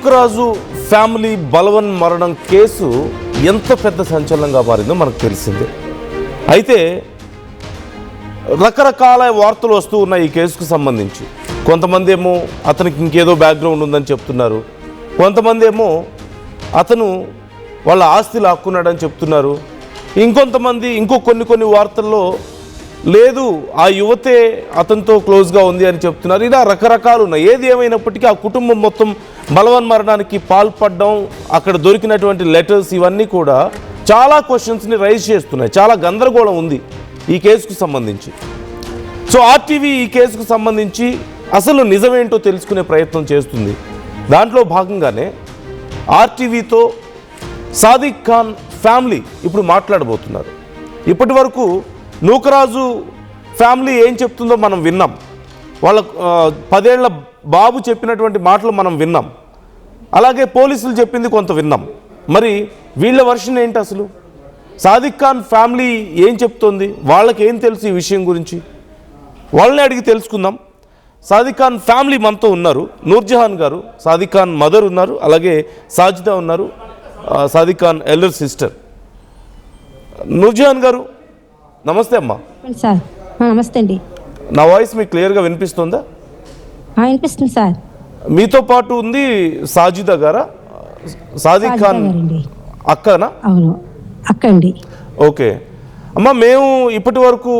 Nookaraju family బలవన్ మరణం case ఎంత పెద్ద సంచలనంగా మారిందో మనకు తెలిసిందే. అయితే రకరకాల వార్తలు వస్తూ ఉన్నాయి ఈ కేసుకు సంబంధించి. కొంతమంది ఏమో అతనికి ఇంకేదో బ్యాక్గ్రౌండ్ ఉందని చెప్తున్నారు, కొంతమంది ఏమో అతను వాళ్ళ ఆస్తి లాక్కున్నాడని చెప్తున్నారు, ఇంకొంతమంది కొన్ని వార్తల్లో లేదు ఆ యువతే అతనితో క్లోజ్గా ఉంది అని చెప్తున్నారు. ఇలా రకరకాలు ఉన్నాయి. ఏది ఏమైనప్పటికీ ఆ కుటుంబం మొత్తం బలవన్ మరణానికి పాల్పడడం, అక్కడ దొరికినటువంటి లెటర్స్ ఇవన్నీ కూడా చాలా క్వశ్చన్స్ని రైజ్ చేస్తున్నాయి. చాలా గందరగోళం ఉంది ఈ కేసుకు సంబంధించి. సో ఆర్టీవీ ఈ కేసుకు సంబంధించి అసలు నిజమేంటో తెలుసుకునే ప్రయత్నం చేస్తుంది. దాంట్లో భాగంగానే ఆర్టీవీతో సాదిక్ ఖాన్ ఫ్యామిలీ ఇప్పుడు మాట్లాడబోతున్నారు. ఇప్పటి వరకు నూకరాజు ఫ్యామిలీ ఏం చెప్తుందో మనం విన్నాం. వాళ్ళ 10 ఏళ్ల బాబు చెప్పినటువంటి మాటలు మనం విన్నాం. అలాగే పోలీసులు చెప్పింది కొంత విన్నాం. మరి వీళ్ళ వర్షన్ ఏంటి అసలు? సాదిక్ ఖాన్ ఫ్యామిలీ ఏం చెప్తోంది? వాళ్ళకి ఏం తెలుసు ఈ విషయం గురించి? వాళ్ళని అడిగి తెలుసుకుందాం. సాదిక్ ఖాన్ ఫ్యామిలీ మనతో ఉన్నారు. నూర్జహాన్ గారు, సాదిక్ ఖాన్ మదర్ ఉన్నారు, అలాగే సాజిదా ఉన్నారు, సాదిక్ ఖాన్ ఎల్డర్ సిస్టర్. నూర్జహాన్ గారు నమస్తే అమ్మా. సార్ నమస్తే అండి. నా వాయిస్ మీకు క్లియర్గా వినిపిస్తుందా? వినిపిస్తుంది సార్. మీతో పాటు ఉంది సాజిదా గారా? సాదిక్ ఖాన్ అక్కనా? అవును, అక్క అండి. ఓకే అమ్మ, మేము ఇప్పటి వరకు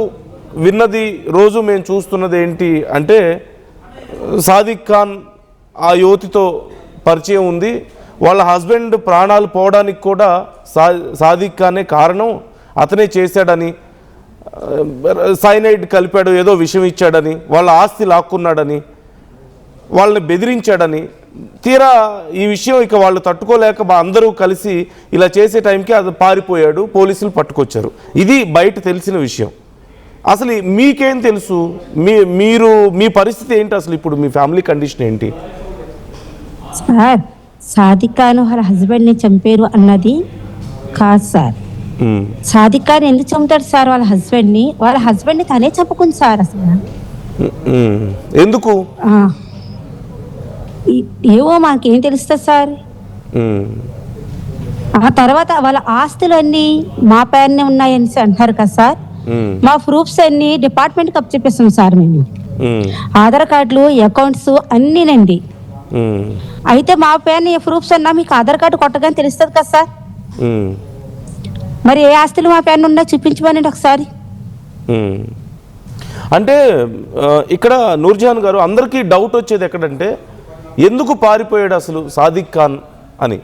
విన్నది, రోజు మేము చూస్తున్నది ఏంటి అంటే సాదిక్ ఖాన్ ఆ యువతితో పరిచయం ఉంది. వాళ్ళ హస్బెండ్ ప్రాణాలు పోవడానికి కూడా సాదిక్ ఖానే కారణం, అతనే చేశాడని, సైనైడ్ కలిపాడు, ఏదో విషయం ఇచ్చాడని, వాళ్ళ ఆస్తి లాక్కున్నాడని, వాళ్ళని బెదిరించాడని. తీరా ఈ విషయం ఇక వాళ్ళు తట్టుకోలేక అందరూ కలిసి ఇలా చేసే టైంకి అది పారిపోయాడు, పోలీసులు పట్టుకొచ్చారు. ఇది బయట తెలిసిన విషయం. అసలు మీకేం తెలుసు? మీరు మీ పరిస్థితి ఏంటి అసలు? ఇప్పుడు మీ ఫ్యామిలీ కండిషన్ ఏంటి? సార్, సాదిక్ ఖాన్ వాళ్ళ హస్బెండ్ని చంపారు అన్నది కాదు సార్. సాదిక్ ఖాన్ ఎందుకు చంపుతాడు సార్ వాళ్ళ హస్బెండ్ని? వాళ్ళ హస్బెండ్ని తనే చంపుకుంది సార్. అసలు ఎందుకు? ఏవో మాకేం తెలుస్తుంది సార్. ఆ తర్వాత వాళ్ళ ఆస్తులు అన్నీ మా పేరునే ఉన్నాయని అంటారు కదా సార్. మా ప్రూఫ్స్ అన్ని డిపార్ట్మెంట్కి అప్పచెప్పేస్తాం సార్ మేము. ఆధార్ కార్డులు, అకౌంట్స్ అన్నీనండి. అయితే మా పేరుని ప్రూఫ్స్ అన్నా మీకు ఆధార్ కార్డు కొట్టగానే తెలుస్తుంది కదా సార్. మరి ఏ ఆస్తులు మా పేరున ఉన్నా చూపించమనండి ఒకసారి. అంటే ఇక్కడ నూర్జహాన్ గారు, అందరికీ డౌట్ వచ్చేది ఎక్కడంటే ఎందుకు పారిపోయాడు అసలు సాదిక్ ఖాన్ అని.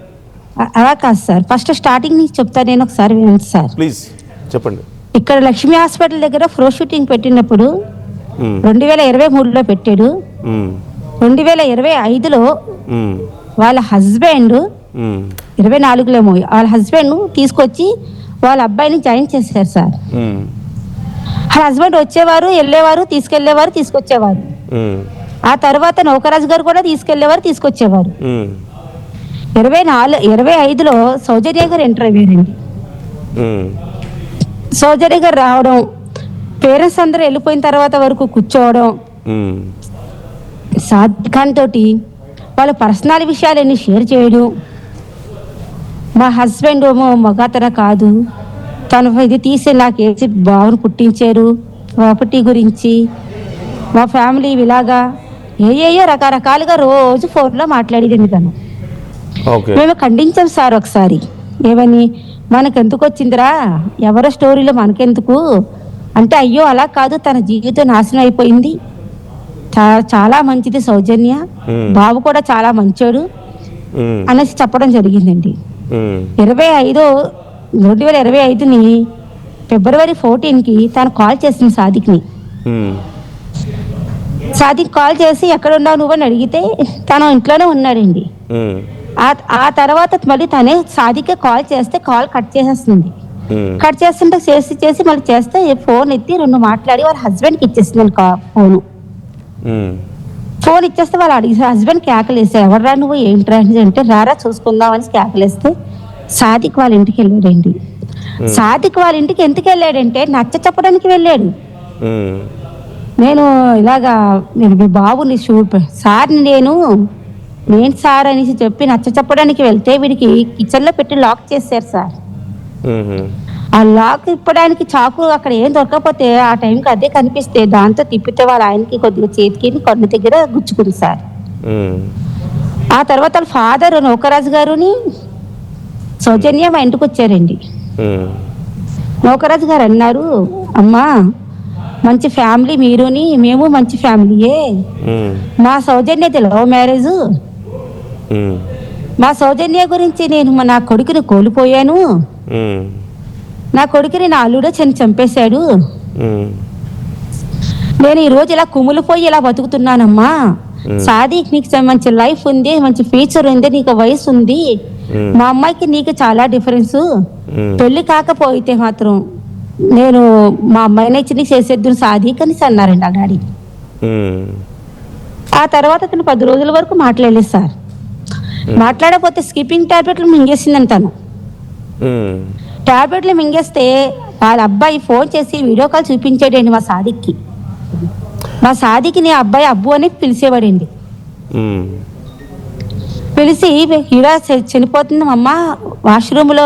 అలా కాదు సార్, ఫస్ట్ స్టార్టింగ్ నుంచి చెప్తాను నేను, ఒకసారి వినండి సార్. ప్లీజ్ చెప్పండి. ఇక్కడ లక్ష్మీ హాస్పిటల్ దగ్గర ప్రో షూటింగ్ పెట్టినప్పుడు 2023లో పెట్టాడు. 2025లో వాళ్ళ హస్బెండ్ 24లో వాళ్ళ హస్బెండ్ తీసుకొచ్చి వాళ్ళ అబ్బాయిని జాయిన్ చేశారు సార్. వాళ్ళ హస్బెండ్ వచ్చేవారు, వెళ్ళేవారు, తీసుకెళ్లేవారు, తీసుకొచ్చేవారు. ఆ తర్వాత నౌకరాజు గారు కూడా తీసుకెళ్లేవారు, తీసుకొచ్చేవారు. 25లో సౌజన్య గారు ఎంటర్ అయ్యారండి. సౌజన్య గారు రావడం, పేరెంట్స్ అందరూ వెళ్ళిపోయిన తర్వాత వరకు కూర్చోవడం, సాదిక్ ఖాన్ తోటి వాళ్ళ పర్సనల్ విషయాలన్నీ షేర్ చేయడం. మా హస్బెండ్ ఏమో మగతన కాదు, తను ఇది తీసి నాకేసి బావను పుట్టించారు, ప్రాపర్టీ గురించి, మా ఫ్యామిలీ ఇలాగా ఏయో రకరకాలుగా రోజు ఫోన్లో మాట్లాడేది తను. మేము ఖండించాం సార్ ఒకసారి. ఏమని, మనకెందుకు వచ్చిందిరా, ఎవరో స్టోరీలో మనకెందుకు అంటే, అయ్యో అలా కాదు, తన జీవితం నాశనం అయిపోయింది, చాలా మంచిది సౌజన్య, బాబు కూడా చాలా మంచోడు అనేసి చెప్పడం జరిగిందండి. 2025ని ఫిబ్రవరి 14కి తను కాల్ చేసింది సాదిక్ని. సాదిక్ కాల్ చేసి ఎక్కడ ఉన్నావు నువ్వు అని అడిగితే తను ఇంట్లోనే ఉన్నాడండి. ఆ తర్వాత మళ్ళీ తనే సాదిక్కే కాల్ చేస్తే కాల్ కట్ చేసేస్తుంది. కట్ చేస్తుంటే చేసి మళ్ళీ చేస్తే ఫోన్ ఎత్తి 2 మాట్లాడి వాళ్ళ హస్బెండ్కి ఇచ్చేస్తుంది ఫోన్ ఇచ్చేస్తే వాళ్ళు అడిగి హస్బెండ్ కేకలేస్తారు, ఎవర్రా నువ్వు, ఏంట్రా అంటే, రారా చూసుకుందాం అని కేకలేస్తే సాదిక్ వాళ్ళ ఇంటికి వెళ్ళాడండి. సాదిక్ వాళ్ళ ఇంటికి ఎందుకు వెళ్ళాడంటే నచ్చ చెప్పడానికి వెళ్ళాడు. నేను ఇలాగా, నేను మీ బాబుని సార్ని నేను నేను సార్ అనేసి చెప్పి నచ్చ చెప్పడానికి వెళ్తే వీడికి కిచెన్లో పెట్టి లాక్ చేశారు సార్. మ్మ్. ఆ లాక్ ఇప్పడానికి చాకు అక్కడ ఏం దొరకకపోతే ఆ టైంకి అదే కనిపిస్తే దాంతో తిప్పితే వాళ్ళ ఆయనకి కొద్దిగా చేతికి కన్ను దగ్గర గుచ్చుకుంది సార్. మ్మ్. ఆ తర్వాత వాళ్ళ ఫాదర్ నౌకరాజు గారుని సౌజన్య మా ఇంటికి వచ్చారండి. మ్మ్. నౌకరాజు గారు అన్నారు, అమ్మా మంచి ఫ్యామిలీ మీరుని, మేము మంచి ఫ్యామిలీయే. మ్మ్. మా సౌజన్యది లవ్ మ్యారేజ్. మ్మ్. మా సౌజన్య గురించి నేను నా కొడుకుని కోల్పోయాను. మ్మ్. నా కొడుకుని నా అల్లుడే చంపేశాడు. మ్మ్. నేను ఈ రోజు ఇలా కుమిలిపోయి ఇలా బతుకుతున్నానమ్మా. సాదిక్ నీకు మంచి లైఫ్ ఉంది, మంచి ఫ్యూచర్ ఉంది, నీకు వయసు ఉంది. మా అమ్మాయికి నీకు చాలా డిఫరెన్స్. పెళ్లి కాకపోతే మాత్రం నేను మా అమ్మాయిని ఇచ్చి నీకు చేసేద్దు సాదిక్ అని అన్నారండి ఆ డాడీ. మ్మ్. ఆ తర్వాత అతను 10 రోజుల వరకు మాట్లాడలేదు సార్. మాట్లాడకపోతే స్కిప్పింగ్ టాబ్లెట్లు మింగేసిందని తను. మ్మ్. టాబ్లెట్లు మింగేస్తే వాళ్ళ అబ్బాయి ఫోన్ చేసి వీడియో కాల్ చూపించాడండి మా సాదిక్కి. మా సాదిక్ని అబ్బాయి అబ్బు అని పిలిచేవాడండి. మ్మ్. పిలిచి ఇలా చనిపోతుంది అమ్మ, వాష్రూమ్లో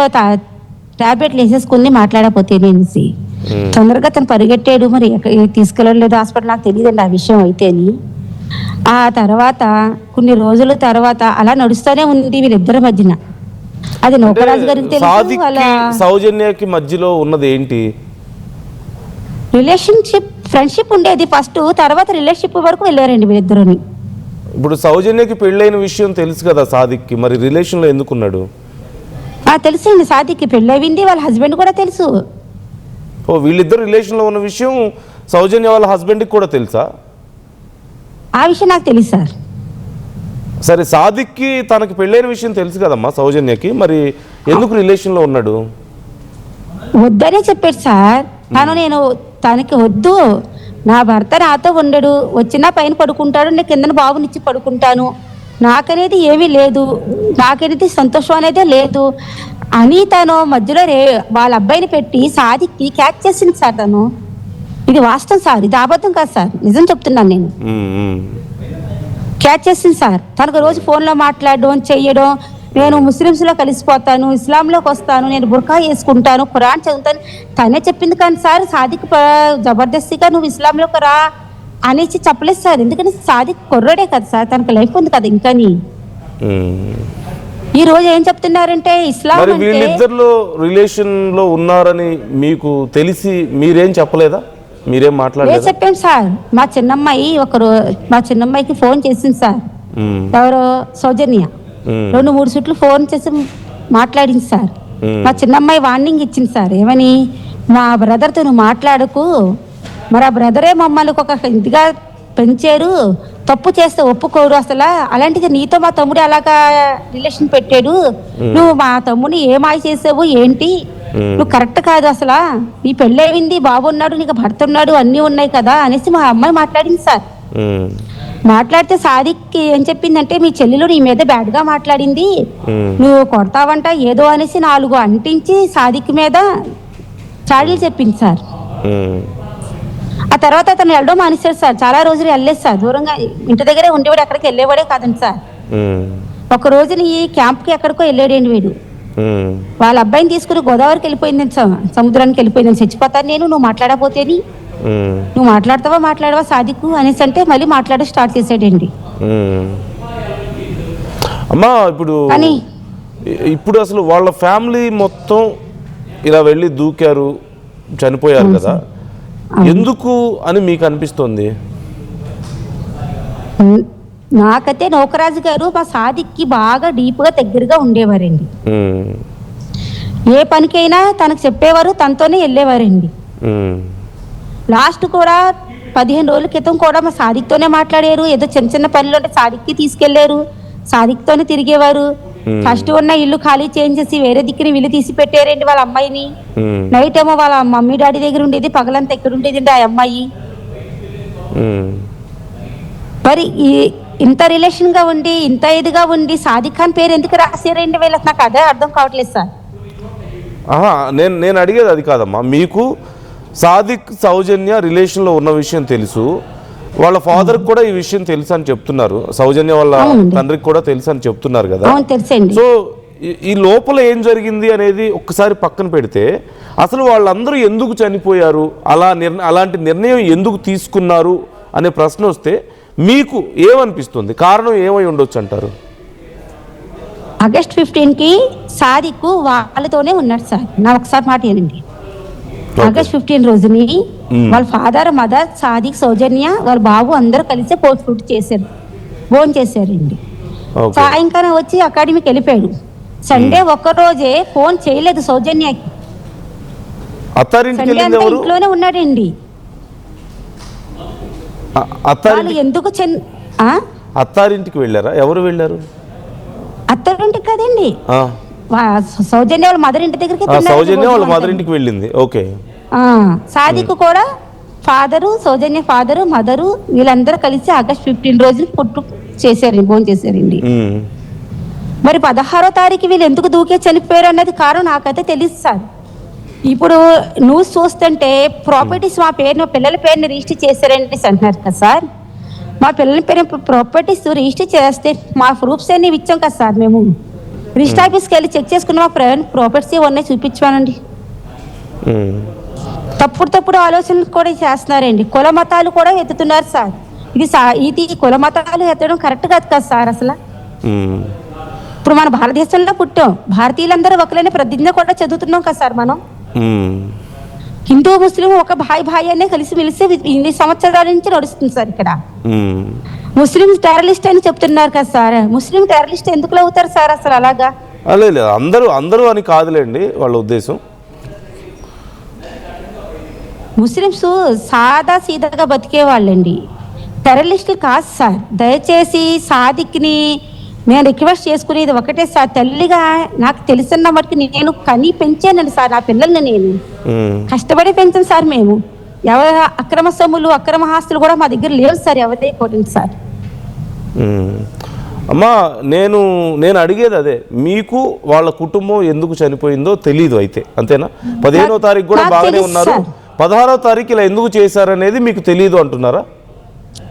టాబ్లెట్లు వేసేసుకుని మాట్లాడకపోతే అనేసి తొందరగా తను పరిగెట్టాడు. మరి తీసుకెళ్ళలేదు హాస్పిటల్, నాకు తెలియదండి ఆ విషయం అయితేని. ఆ తర్వాత కొన్ని రోజుల తర్వాత అలా నడుస్తూనే ఉంది వీళ్ళిద్దరి మధ్యన. అది నౌకరాజు గారికి తెలుసు. సాదిక్కి వాళ్ళ సౌజన్యకి మధ్యలో ఉన్నది ఏంటి? రిలేషన్షిప్, ఫ్రెండ్షిప్ ఉండేది ఫస్ట్, తర్వాత రిలేషన్షిప్ వరకు వెళ్ళారండి వీళ్ళిద్దరుని. ఇప్పుడు సౌజన్యకి పెళ్ళైన విషయం తెలుసు కదా సాదిక్కి, మరి రిలేషన్లో ఎందుకున్నాడు? తెలుసండి, సాదిక్కి పెళ్ళయింది, వాళ్ళ హస్బెండ్ కూడా తెలుసు. ఓ, వీళ్ళిద్దరు రిలేషన్లో ఉన్న విషయం సౌజన్య వాళ్ళ హస్బెండ్కి కూడా తెలుసా? ఆ విషయం నాకు తెలుసు సార్. సరే, సాదిక్కి తనకి పెళ్ళైన విషయం తెలుసు కదమ్మా సౌజన్యకి, మరి ఎందుకు రిలేషన్లో ఉన్నాడు? వద్దనే చెప్పాడు సార్. నేను తనకి వద్దు, నా భర్త నాతో ఉండడు, వచ్చినా పైన పడుకుంటాడు, నేను కిందన బాబునిచ్చి పడుకుంటాను, నాకనేది ఏమీ లేదు, నాకనేది సంతోషం అనేదే లేదు అని తను మధ్యలో వాళ్ళ అబ్బాయిని పెట్టి సాదిక్కి క్యాచ్ చేసింది సార్. తను ఇది వాస్తవం సార్, ఇది అబద్ధం కాదు సార్, నిజం చెప్తున్నాను నేను. క్యాచ్ చేసింది సార్. తనకు రోజు ఫోన్లో మాట్లాడడం చెయ్యడం, నేను ముస్లిమ్స్లో కలిసిపోతాను, ఇస్లాంలోకి వస్తాను, నేను బుర్కా వేసుకుంటాను, ఖురాన్ చదువుతాను తనే చెప్పింది. కానీ సార్ సాదిక్ జబర్దస్తిగా నువ్వు ఇస్లాంలోకి రా అనేసి చెప్పలేదు సార్. ఎందుకంటే సాదిక్ కుర్రాడే కదా సార్, తనకు లైఫ్ ఉంది కదా ఇంకాని. ఈ రోజు ఏం చెప్తున్నారంటే ఇస్లాం అంటే వీళ్ళిద్దరిలో రిలేషన్లో ఉన్నారని మీకు తెలిసి మీరేం చెప్పలేదా? మీరేం మాట్లాడలేదు? చెప్పాను సార్. మా చిన్నమ్మాయికి ఫోన్ చేసింది సార్. ఎవరో సౌజన్య 2-3 సుట్లు ఫోన్ చేసి మాట్లాడింది సార్. మా చిన్నమ్మాయి వార్నింగ్ ఇచ్చింది సార్, ఏమని, మా బ్రదర్తో నువ్వు మాట్లాడకు, మరి ఆ బ్రదరే మమ్మల్ని ఒక ఇదిగా పెంచారు, తప్పు చేస్తే ఒప్పుకోరు అసలు, అలాంటిది నీతో మా తమ్ముడు అలాగా రిలేషన్ పెట్టాడు, నువ్వు మా తమ్ముడిని ఏమాయి చేసావు ఏంటి, నువ్వు కరెక్ట్ కాదు అసలు, నీ పెళ్ళయింది, బాబు ఉన్నాడు, నీకు భర్త ఉన్నాడు, అన్నీ ఉన్నాయి కదా అనేసి మా అమ్మాయి మాట్లాడింది సార్. మాట్లాడితే సాదిక్కి ఏం చెప్పిందంటే, మీ చెల్లెలు నీ మీద బ్యాడ్గా మాట్లాడింది, నువ్వు కొడతావంట ఏదో అనేసి 4 అంటించి సాదిక్ మీద చాడీలు చెప్పింది సార్. ఆ తర్వాత అతను వెళ్ళడం మానేశాడు సార్. చాలా రోజులు వెళ్ళలేదు సార్, దూరంగా ఇంటి దగ్గరే ఉండేవాడు, ఎక్కడికి వెళ్ళేవాడే కాదండి సార్. ఒక రోజుని ఈ క్యాంప్కి ఎక్కడికో వెళ్ళాడండి వీడు. వాళ్ళ అబ్బాయిని తీసుకుని గోదావరికి వెళ్ళిపోయిందని, సముద్రానికి వెళ్ళిపోయిందని, చచ్చిపోతాను నేను, నువ్వు మాట్లాడకపోతేని, నువ్వు మాట్లాడవా సాదిక్ అనేసి అంటే మళ్ళీ మాట్లాడ స్టార్ట్ చేశాడండి. అమ్మా ఇప్పుడు అసలు వాళ్ళ ఫ్యామిలీ మొత్తం ఇలా వెళ్ళి దూకారు, చనిపోయారు కదా, ఎందుకు అని మీకు అనిపిస్తుంది? నాకైతే నౌకరాజు గారు మా సాదిక్కి బాగా డీప్గా దగ్గరగా ఉండేవారండి. ఏ పనికైనా తనకు చెప్పేవారు, తనతోనే వెళ్ళేవారండి. లాస్ట్ కూడా 15 రోజుల క్రితం కూడా మా సాదిక్తోనే మాట్లాడారు. ఏదో చిన్న చిన్న పనులు ఉంటే సాదిక్కి తీసుకెళ్లారు, సాదిక్తోనే తిరిగేవారు. ఫస్ట్ ఉన్న ఇల్లు ఖాళీ చేసి వేరే దిక్కుని వీళ్ళు తీసి పెట్టారండి వాళ్ళ అమ్మాయిని. నైట్ ఏమో వాళ్ళ మమ్మీ డాడీ దగ్గర ఉండేది, పగలంతా ఎక్కడ ఉండేది ఆ అమ్మాయి. మరి ఇంత రిలేషన్ గా ఉండి, ఇంత ఇదిగా ఉండి సాదిక్ ఖాన్ పేరు ఎందుకు రాశారండి వీళ్ళకి? నాకు అదే అర్థం కావట్లేదు సార్. నేను అడిగేది అది కాదమ్మా. మీకు సాదిక్ సౌజన్య రిలేషన్లో ఉన్న విషయం తెలుసు, వాళ్ళ ఫాదర్ కూడా ఈ విషయం తెలుసు అని చెప్తున్నారు, సౌజన్య వాళ్ళ అవునండి. తండ్రికి కూడా తెలుసు అని చెప్తున్నారు కదా. అవును తెలుసండి. సో ఈ లోపల ఏం జరిగింది అనేది ఒక్కసారి పక్కన పెడితే అసలు వాళ్ళందరూ ఎందుకు చనిపోయారు, అలాంటి నిర్ణయం ఎందుకు తీసుకున్నారు అనే ప్రశ్న వస్తే మీకు ఏమనిపిస్తుంది, కారణం ఏమై ఉండొచ్చు అంటారు? ఆగస్ట్ 15కి సాదిక్ వాళ్ళతోనే ఉన్నాడు సార్. నా ఒకసారి మాట ఏనండి. ఆగస్ట్ 15 రోజుని వాళ్ళ ఫాదర్, మదర్, సాదిక్, సౌజన్య, వాళ్ళ బాబు అందరూ కలిసి పోస్ట్ ఫుడ్ చేశారు, భోజనం చేశారండి. ఓకే. సాయంకాలం వచ్చి అకాడమీకి వెళ్ళిపోయాడు. సండే ఒక్కరోజే ఫోన్ చేయలేదు సౌజన్యకి. అత్తారింటికి సండే వెళ్ళింది అంతా ఎవరు? ఇంట్లోనే ఉన్నాడండి. వాళ్ళు అత్తారింటికి ఎందుకు అత్తారింటికి వెళ్ళారా? ఎవరు వెళ్ళారు? అత్తారింటికి కదండి, ఆ, సౌజన్య వాళ్ళ మదర్ ఇంటి దగ్గరికి సౌజన్య వాళ్ళ మదర్ ఇంటికి వెళ్ళింది. ఓకే. సాదిక్ కూడా ఫాదరు, సౌజన్య ఫాదరు, మదరు వీళ్ళందరూ కలిసి ఆగస్ట్ 15 రోజున పుట్టు చేశారండి, భోజనం చేశారండి. ఉమ్. మరి 16వ తారీఖు వీళ్ళు ఎందుకు దూకే చనిపోయారు అన్నది కారణం నాకైతే తెలియదు సార్. ఇప్పుడు న్యూస్ చూస్తుంటే ప్రాపర్టీస్ మా పిల్లల పేరుని రిజిస్టర్ చేశారని అంటున్నారు కదా సార్. మా పిల్లల పేరు ప్రాపర్టీస్ రిజిస్టర్ చేస్తే మా ప్రూఫ్స్ అన్ని ఇచ్చాం కదా సార్. మేము రిజిస్టర్ ఆఫీస్కి వెళ్ళి చెక్ చేసుకున్న మా ప్రాపర్టీస్ ఉన్నాయి చూపించామండి. ఉమ్. తప్పుడు ఆలోచనలు కూడా చేస్తున్నారండి. కుల మతాలు కూడా ఎత్తుతున్నారు సార్. ఇది కుల మతాలు ఎత్తడం కరెక్ట్ కాదు కదా సార్ అసలు. ఉమ్. ఇప్పుడు మన భారతదేశంలో పుట్టాం, భారతీయులందరూ ఒకరైనా ప్రతిజ్ఞ కూడా చదువుతున్నాం కదా సార్ మనం. ఉమ్. హిందూ ముస్లిం ఒక భాయ్ అనే కలిసి మెలిసి ఇన్ని సంవత్సరాల నుంచి నడుస్తుంది సార్. ఇక్కడ ఉమ్. ముస్లిం టెర్రరిస్ట్ అని చెప్తున్నారు కదా సార్. ముస్లిం టెర్రరిస్ట్ ఎందుకు అవుతారు సార్ అసలు అలాగా? లేదు, అందరూ అని కాదులేండి వాళ్ళ ఉద్దేశం. ముస్లిమ్స్ సాదా సీదాగా బతికే వాళ్ళండి, టెర్రరిస్టులు కాదు సార్. దయచేసి సాదిక్ని నేను రిక్వెస్ట్ చేసుకునేది ఒకటే సార్, తల్లిగా నాకు తెలిసిన మటుకు నేను కని పెంచానండి సార్ నా పిల్లల్ని. నేను కష్టపడి పెంచాను సార్. మేము ఎవరి అక్రమ సొమ్ములు, అక్రమ ఆస్తులు కూడా మా దగ్గర లేవు సార్, ఎవరిదే కొట్టింది సార్. అమ్మా, నేను అడిగేది అదే, మీకు వాళ్ళ కుటుంబం ఎందుకు చనిపోయిందో తెలీదు అయితే, అంతేనా? 15వ తారీఖు కూడా నాకు బాగానే తెలుసు ఉన్నారు, సార్. 16వ తారీఖు ఇలా ఎందుకు చేశారనేది మీకు తెలీదు అంటున్నారా?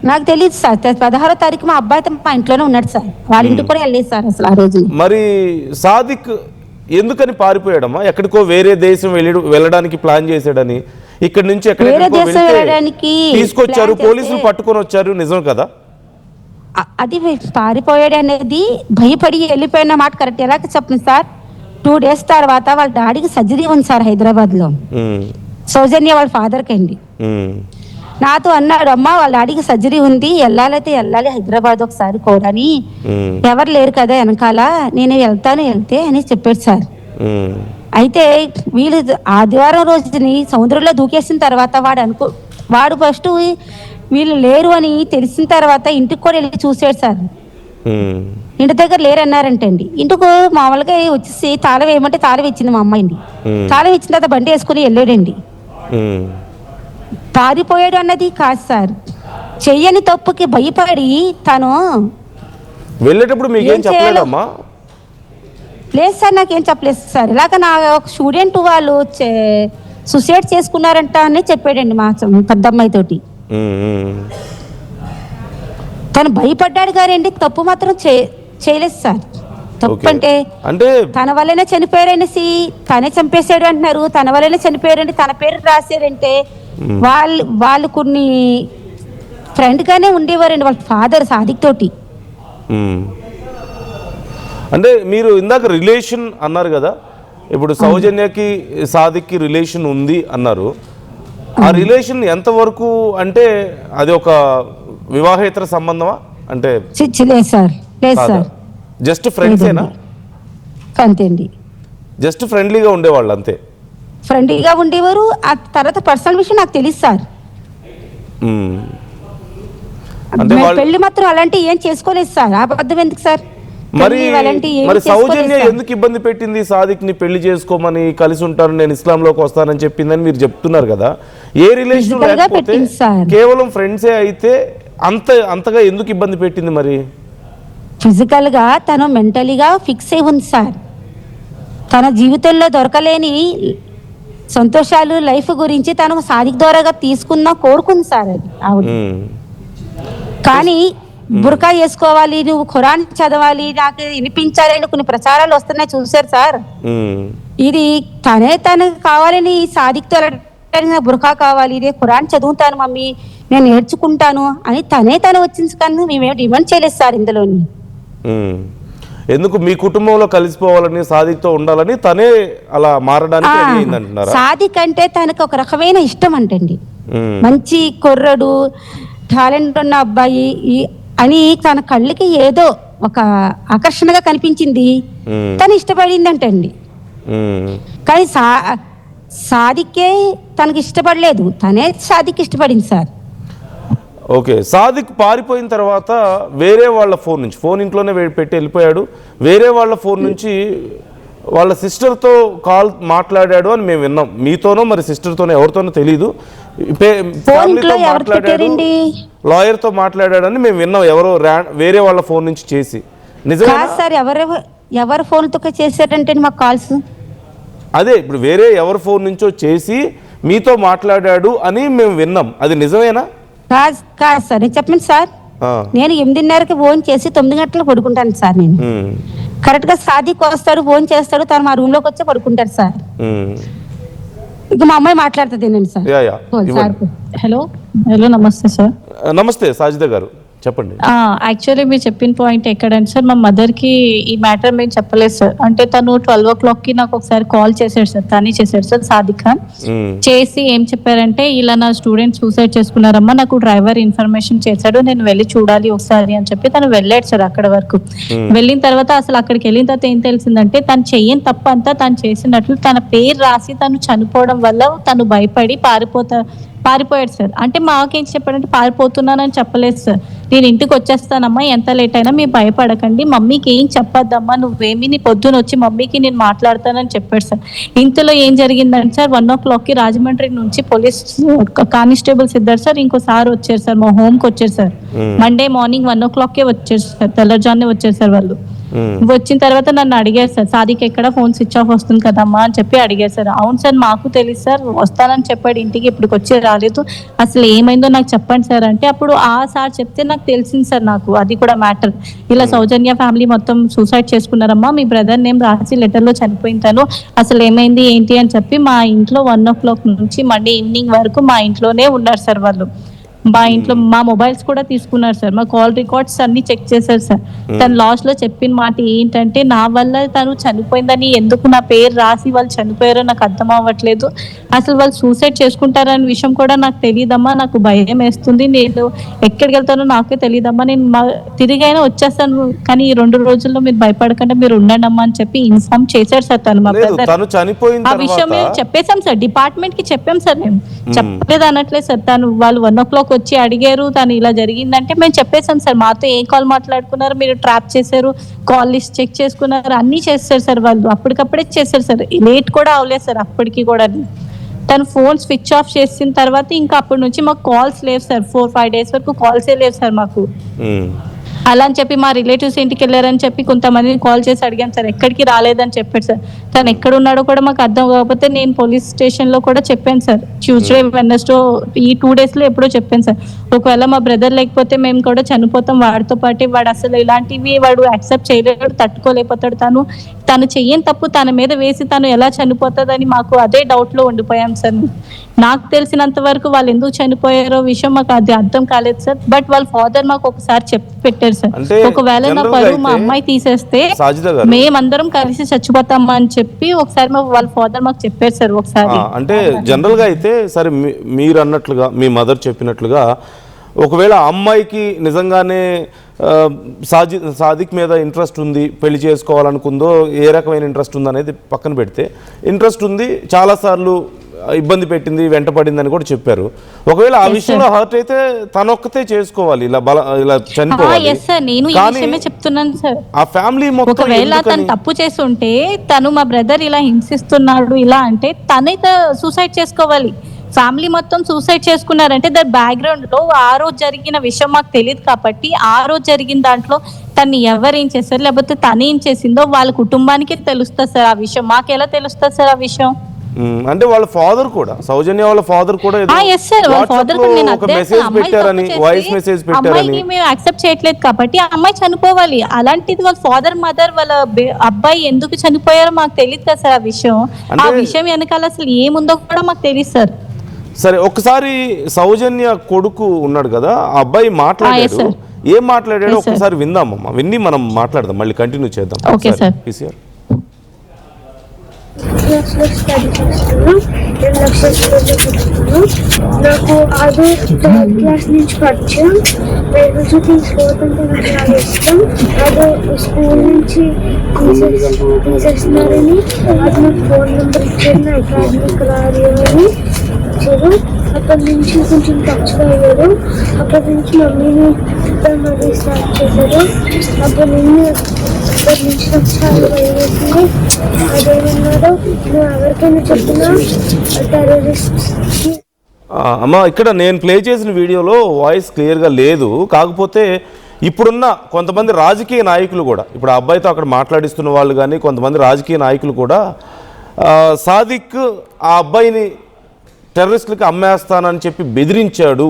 నాకు తెలియదు సార్. 16వ తారీఖు మా అబ్బాయి మా ఇంట్లోనే ఉన్నాడు సార్. వాళ్ళ ఇంటికి కూడా వెళ్ళలేదు సార్ అసలు ఆ రోజు. మరి సాదిక్ ఎందుకని పారిపోయాడమ్మా? ఎక్కడికో వేరే దేశం వెళ్ళడానికి ప్లాన్ చేశాడని ఇక్కడ నుంచి వేరే దేశం వెళ్ళడానికి తీసుకొచ్చారు, పోలీసులు పట్టుకొని వచ్చారు, నిజం కదా? అది పారిపోయాడు అనేది భయపడి వెళ్ళిపోయిన మాట కరెక్ట్. ఎలా చెప్పండి సార్, 2 days తర్వాత వాళ్ళ డాడీకి సర్జరీ ఉంది సార్ హైదరాబాద్ లో. సౌజన్య వాళ్ళ ఫాదర్కి అండి. నాతో అన్నాడు, అమ్మ వాళ్ళ డాడీకి సర్జరీ ఉంది, వెళ్ళాలి హైదరాబాద్ ఒకసారి కూడా అని. ఎవరు లేరు కదా వెనకాల, నేను వెళ్తే అని చెప్పాడు సార్. అయితే వీళ్ళు ఆదివారం రోజుని సముద్రంలో దూకేసిన తర్వాత వాడు ఫస్ట్ వీళ్ళు లేరు అని తెలిసిన తర్వాత ఇంటికి కూడా వెళ్ళి చూసాడు సార్. ఇంటి దగ్గర లేరన్నారంటండి. ఇంటికి మామూలుగా వచ్చేసి తాళం వేయమంటే తాళం ఇచ్చింది మా అమ్మాయిండి. తాళం ఇచ్చిన తర్వాత బండి వేసుకుని వెళ్ళాడండి. పారిపోయాడు అన్నది కాదు సార్, చెయ్యని తప్పుకి భయపడి తను వెళ్ళేటప్పుడు మీకేం చెప్పలేదమ్మా? లేదు సార్, నాకేం చెప్పలేదు సార్. ఇలాగ నా ఒక స్టూడెంట్ వాళ్ళు సూసైడ్ చేసుకున్నారంట అని చెప్పాడండి మా పెద్దమ్మాయి తోటి. తను భయపడ్డాడు గారండి, తప్పు మాత్రం చేయలేదు సార్. తప్పు అంటే తన వల్లనే చనిపోయారనేసి తనే చంపేశాడు అంటున్నారు. తన వల్లనే చనిపోయారంటే తన పేరు రాశారంటే వాళ్ళు కొన్ని ఫ్రెండ్ గానే ఉండేవారండి వాళ్ళ ఫాదర్ సాదిక్ తోటి. అంటే మీరు ఇందాక రిలేషన్ అన్నారు కదా, ఇప్పుడు సౌజన్యకి సాదిక్కి రిలేషన్ ఉంది అన్నారు. ఆ రిలేషన్ ఎంతవరకు అంటే అది ఒక వివాహేతర సంబంధమా? అంటే లేదు సార్, లేదు సార్, జస్ట్ ఫ్రెండ్సేనా? అంతే అండి, జస్ట్ ఫ్రెండ్లీగా ఉండేవాళ్ళు అంతే. ఫ్రెండ్లీగా ఉండేవారు. ఆ తర్వాత పర్సనల్ విషయం నాకు తెలియదు సార్. పెళ్లి మాత్రం అలాంటి ఏం చేసుకోలేదు సార్. అబద్ధం ఎందుకు సార్? మరి సౌజన్య ఎందుకు ఇబ్బంది పెట్టింది సాదిక్ ని పెళ్లి చేసుకోమని, కలిసి ఉంటాను నేను ఇస్లాంలోకి వస్తానని చెప్పిందని మీరు చెప్తున్నారు కదా. ఏ రిలేషన్ లేకపోతే కేవలం ఫ్రెండ్సే అయితే అంతగా ఎందుకు ఇబ్బంది పెట్టింది? మరి ఫిజికల్ గా తను మెంటలీగా ఫిక్స్ అయి ఉంది సార్. తన జీవితంలో దొరకలేని సంతోషాలు లైఫ్ గురించి తను సాదిక్ ద్వారాగా తీసుకుందాం కోరుకుంది సార్. అది ఆవిడ కానీ బుర్కా వేసుకోవాలి, నువ్వు ఖురాన్ చదవాలి, నాకు వినిపించాలి అని కొన్ని ప్రచారాలు వస్తున్నాయి చూసారు సార్. ఇది తనకు కావాలని సాదిక్తో బుర్కా కావాలి, నేను ఖురాన్ చదువుతాను మమ్మీ, నేను నేర్చుకుంటాను అని తను వచ్చింది కానీ మేమేం డిమాండ్ చేయలేదు సార్ ఇందులోని. ఎందుకు మీ కుటుంబంలో కలిసిపోవాలని, సాదిక్తో ఉండాలని తనే అలా మారడానికి రెడీ అయిందంటున్నారా? సాదిక్ అంటే తనకు ఒక రకమైన ఇష్టం అంటండి, మంచి కుర్రడు, టాలెంట్ ఉన్న అబ్బాయి అని తన కళ్ళకి ఏదో ఒక ఆకర్షణగా కనిపించింది, తను ఇష్టపడిందంటండి. కానీ సాదిక్కే తనకి ఇష్టపడలేదు, తనే సాదిక్ ఇష్టపడింది సార్. ఓకే, సాదిక్ పారిపోయిన తర్వాత వేరే వాళ్ళ ఫోన్ నుంచి, ఫోన్ ఇంట్లోనే పెట్టి వెళ్ళిపోయాడు, వేరే వాళ్ళ ఫోన్ నుంచి వాళ్ళ సిస్టర్తో కాల్ మాట్లాడాడు అని మేము విన్నాం. మీతోనో మరి సిస్టర్తోనో ఎవరితోనో తెలీదు, ఫ్యామిలీతో మాట్లాడాడు, లాయర్తో మాట్లాడాడని మేము విన్నాం. ఎవరో వేరే వాళ్ళ ఫోన్ నుంచి చేసి, నిజమే సార్? ఎవరు ఫోన్తో చేశారంటే మాకు కాల్స్ అదే ఇప్పుడు వేరే ఎవరి ఫోన్ నుంచో చేసి మీతో మాట్లాడాడు అని మేము విన్నాం, అది నిజమేనా? కాదు సార్, నేను చెప్పండి సార్. నేను 8:30కి ఫోన్ చేసి 9 గంటలకు పడుకుంటాను సార్. నేను కరెక్ట్ గా సాదిక్ వస్తాడు, ఫోన్ చేస్తాడు, తను మా రూమ్ లోకి వచ్చి పడుకుంటాడు సార్. ఇక మా అమ్మాయి మాట్లాడుతుంది సార్. హలో నమస్తే సార్. నమస్తే సాజిదా గారు, చెప్పండి. యాక్చువల్లీ మీరు చెప్పిన పాయింట్ ఎక్కడంటే సార్, మా మదర్కి ఈ మ్యాటర్ మేము చెప్పలేదు సార్. అంటే తను 12 o'clockకి నాకు ఒకసారి కాల్ చేశాడు సార్, తనే చేశాడు సార్, సాదిక్ ఖాన్. చేసి ఏం చెప్పారంటే, ఇలా నా స్టూడెంట్ సూసైడ్ చేసుకున్నారమ్మా, నాకు డ్రైవర్ ఇన్ఫర్మేషన్ చేశాడు, నేను వెళ్ళి చూడాలి ఒకసారి అని చెప్పి తను వెళ్ళాడు సార్. అక్కడ వరకు వెళ్ళిన తర్వాత అసలు అక్కడికి వెళ్ళిన తర్వాత ఏం తెలిసిందంటే, తను చెయ్యని తప్పు అంతా తను చేసినట్లు తన పేరు రాసి తను చనిపోవడం వల్ల తను భయపడి పారిపోయాడు సార్. అంటే మాకేం చెప్పాడంటే, పారిపోతున్నానని చెప్పలేదు సార్, నేను ఇంటికి వచ్చేస్తానమ్మా, ఎంత లేట్ అయినా మీరు భయపడకండి, మమ్మీకి ఏం చెప్పొద్దమ్మా, నువ్వేమి నీ పొద్దున వచ్చి మమ్మీకి నేను మాట్లాడతానని చెప్పాడు సార్. ఇంతలో ఏం జరిగిందంటే సార్, 1 o'clockకి రాజమండ్రి నుంచి పోలీస్ కానిస్టేబుల్స్ ఇద్దరు సార్, ఇంకోసారి వచ్చారు సార్, మా హోమ్కి వచ్చారు సార్. మండే మార్నింగ్ 1 o'clockకే వచ్చారు సార్, తెల్లజాన్నే వచ్చారు సార్ వాళ్ళు. వచ్చిన తర్వాత నన్ను అడిగారు సార్, సాదిక్ ఎక్కడ, ఫోన్ స్విచ్ ఆఫ్ వస్తుంది కదమ్మా అని చెప్పి అడిగారు సార్. అవును సార్, మాకు తెలుసు సార్, వస్తానని చెప్పాడు ఇంటికి, ఇప్పటికి వచ్చి రాలేదు, అసలు ఏమైందో నాకు చెప్పండి సార్ అంటే, అప్పుడు ఆ సార్ చెప్తే నాకు తెలిసింది సార్, నాకు అది కూడా మ్యాటర్. ఇలా సౌజన్య ఫ్యామిలీ మొత్తం సూసైడ్ చేసుకున్నారమ్మా, మీ బ్రదర్ నేమ్ రాసి లెటర్లో చనిపోయింటాను, అసలు ఏమైంది ఏంటి అని చెప్పి మా ఇంట్లో 1 o'clock నుంచి మండే ఈవినింగ్ వరకు మా ఇంట్లోనే ఉన్నారు సార్ వాళ్ళు. మా ఇంట్లో మా మొబైల్స్ కూడా తీసుకున్నారు సార్, మా కాల్ రికార్డ్స్ అన్ని చెక్ చేశారు సార్. తను లాస్ట్ లో చెప్పిన మాట ఏంటంటే, నా వల్ల తను చనిపోయిందని, ఎందుకు నా పేరు రాసి వాళ్ళు చనిపోయారో నాకు అర్థం అవ్వట్లేదు, అసలు వాళ్ళు సూసైడ్ చేసుకుంటారనే విషయం కూడా నాకు తెలియదమ్మా, నాకు భయం వేస్తుంది, నేను ఎక్కడికి వెళ్తానో నాకే తెలియదమ్మా, నేను తిరిగైనా వచ్చేస్తాను, కానీ ఈ 2 రోజుల్లో మీరు భయపడకుండా మీరు ఉండండి అమ్మా అని చెప్పి ఇన్ఫార్మ్ చేశారు సార్ తను. మా బ్రదర్ ఆ విషయం మేము చెప్పేశాం సార్, డిపార్ట్మెంట్ కి చెప్పాం సార్, మేము చెప్పలేదు అనట్లేదు సార్. తను వాళ్ళు 1 o'clock వచ్చి అడిగారు, తను ఇలా జరిగిందంటే మేము చెప్పేసాం సార్, మాతో ఏ కాల్ మాట్లాడుకున్నారు, మీరు ట్రాప్ చేశారు, కాల్ లిస్ట్ చెక్ చేసుకున్నారు, అన్ని చేస్తారు సార్ వాళ్ళు, అప్పటికప్పుడే చేశారు సార్, లేట్ కూడా అవ్వలేదు సార్. అప్పటికి కూడా తను ఫోన్ స్విచ్ ఆఫ్ చేసిన తర్వాత ఇంకా అప్పటి నుంచి మాకు కాల్స్ లేవు సార్, 4-5 days వరకు కాల్సే లేవు సార్ మాకు. అలా అని చెప్పి మా రిలేటివ్స్ ఇంటికి వెళ్ళారని చెప్పి కొంతమందిని కాల్ చేసి అడిగాం సార్, ఎక్కడికి రాలేదని చెప్పాడు సార్. తను ఎక్కడ ఉన్నాడో కూడా మాకు అర్థం కాకపోతే నేను పోలీస్ స్టేషన్లో కూడా చెప్పాను సార్, ట్యూస్డే వెడ్నెస్డే ఈ 2 daysలో ఎప్పుడో చెప్పాను సార్, ఒకవేళ మా బ్రదర్ లేకపోతే మేము కూడా చనిపోతాం వాడితో పాటు, వాడు అసలు ఇలాంటివి వాడు యాక్సెప్ట్ చేయలేడు, తట్టుకోలేకపోతాడు, తను చెయ్యని తప్పు తన మీద వేసి తను ఎలా చనిపోతుందని మాకు అదే డౌట్లో ఉండిపోయాం సార్. నాకు తెలిసినంత వరకు వాళ్ళు ఎందుకు చనిపోయారో విషయం మాకు అది అర్థం కాలేదు సార్. బట్ వాళ్ళ ఫాదర్ మాకు ఒకసారి చెప్పి పెట్టారు సార్, ఒకవేళ నా పరువు మా అమ్మాయి తీసేస్తే మేమందరం కలిసి చచ్చిపోతామా అని చెప్పి ఒకసారి వాళ్ళ ఫాదర్ మాకు చెప్పారు సార్ ఒకసారి. అంటే జనరల్ గా అయితే సరే, మీరు అన్నట్లుగా మీ మదర్ చెప్పినట్లుగా ఒకవేళ అమ్మాయికి నిజంగానే సాదిక్ మీద ఇంట్రెస్ట్ ఉంది, పెళ్లి చేసుకోవాలనుకుందో, ఏ రకమైన ఇంట్రెస్ట్ ఉందనేది పక్కన పెడితే, ఇంట్రెస్ట్ ఉంది, చాలాసార్లు ఇబ్బంది పెట్టింది, వెంటపడింది అని కూడా చెప్పారు. ఒకవేళ ఆ విషయంలో హర్ట్ అయితే తనొక్కతే చేసుకోవాలి, ఇలా చనిపోవాలి. చెప్తున్నాను సార్, ఆ ఫ్యామిలీ మొత్తం ఒకవేళ తను తప్పు చేసి ఉంటే, తను మా బ్రదర్ ఇలా హింసిస్తున్నాడు ఇలా అంటే తనైతే సూసైడ్ చేసుకోవాలి. ఫ్యామిలీ మొత్తం సూసైడ్ చేసుకున్నారంటే దాని బ్యాక్గ్రౌండ్ లో ఆ రోజు జరిగిన విషయం మాకు తెలియదు కాబట్టి, ఆ రోజు జరిగిన దాంట్లో తను ఎవరు ఏం చేశారు లేకపోతే తను ఏం చేసిందో వాళ్ళ కుటుంబానికి తెలుస్తుంది సార్ ఆ విషయం, మాకు ఎలా తెలుస్తుంది సార్ ఆ విషయం? అంటే వాళ్ళ ఫాదర్ కూడా, సౌజన్య వాళ్ళ ఫాదర్ కూడా ఏదో ఎస్ సార్, వాళ్ళ WhatsApp ఫాదర్ లో కూడా నేను ఒక అదే మెసేజ్ అమ్మాయి పెట్టారని, తప్పు వాయిస్ చేసి మెసేజ్ పెట్టారని. అమ్మాయిని మేము యాక్సెప్ట్ చేయట్లేదు కాబట్టి ఆ అమ్మాయి చనిపోవాలి. అలాంటిది వాళ్ళ ఫాదర్ మదర్ వాళ్ళ అబ్బాయి ఎందుకు చనిపోయారో మాకు తెలియదు కదా సార్. ఆ విషయం వెనకాల అసలు ఏముందో కూడా మాకు తెలియదు సార్. సరే, ఒకసారి సౌజన్య కొడుకు ఉన్నాడు కదా, ఆ అబ్బాయి మాట్లాడాడు. sir. ఏం మాట్లాడాడో Yes, sir. ఒకసారి విందామమ్మా, విన్ని మనం మాట్లాడదాం, మళ్ళీ కంటిన్యూ చేద్దాం. Okay, sir. PCR. క్లాస్లో స్టడీ చేస్తాను. నేను నర్సరీలో చదువుతాను. నాకు అది థర్డ్ క్లాస్ నుంచి పరిచయం. రోజు తీసుకోవద్దంటే నాకు చాలా ఇష్టం. అది స్కూల్ నుంచి తీసేస్తున్నారని అది నాకు ఫోన్ నెంబర్ ఇచ్చారు. నా అకాడమిక్ రాని ఇచ్చారు. అక్కడి నుంచి కొంచెం టచ్గా అయ్యారు. అక్కడి నుంచి మమ్మీని మళ్ళీ స్టార్ట్ చేశారు. అక్కడి నుంచి నాకు చాలా భయం వేసింది. అదేమన్నారో నువ్వు ఎవరికైనా చెప్పినా టెర్రరిస్ట్. అమ్మ, ఇక్కడ నేను ప్లే చేసిన వీడియోలో వాయిస్ క్లియర్గా లేదు. కాకపోతే ఇప్పుడున్న కొంతమంది రాజకీయ నాయకులు కూడా, ఇప్పుడు ఆ అబ్బాయితో అక్కడ మాట్లాడిస్తున్న వాళ్ళు కానీ కొంతమంది రాజకీయ నాయకులు కూడా సాదిక్ ఆ అబ్బాయిని టెర్రరిస్టులకు అమ్మేస్తానని చెప్పి బెదిరించాడు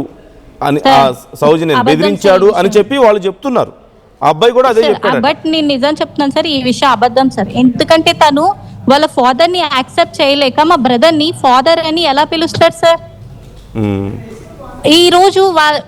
అని, ఆ సౌజన్య బెదిరించాడు అని చెప్పి వాళ్ళు చెప్తున్నారు. ఆ అబ్బాయి కూడా అదే చెప్పాడు. బట్ నేను నిజం చెప్తున్నాను సార్, ఈ విషయం అబద్ధం సార్. ఎందుకంటే తను వాళ్ళ ఫాదర్ ని యాక్సెప్ట్ చేయలేక మా బ్రదర్ ని ఫాదర్ అని ఎలా పిలుస్తారు సార్? ఈ రోజు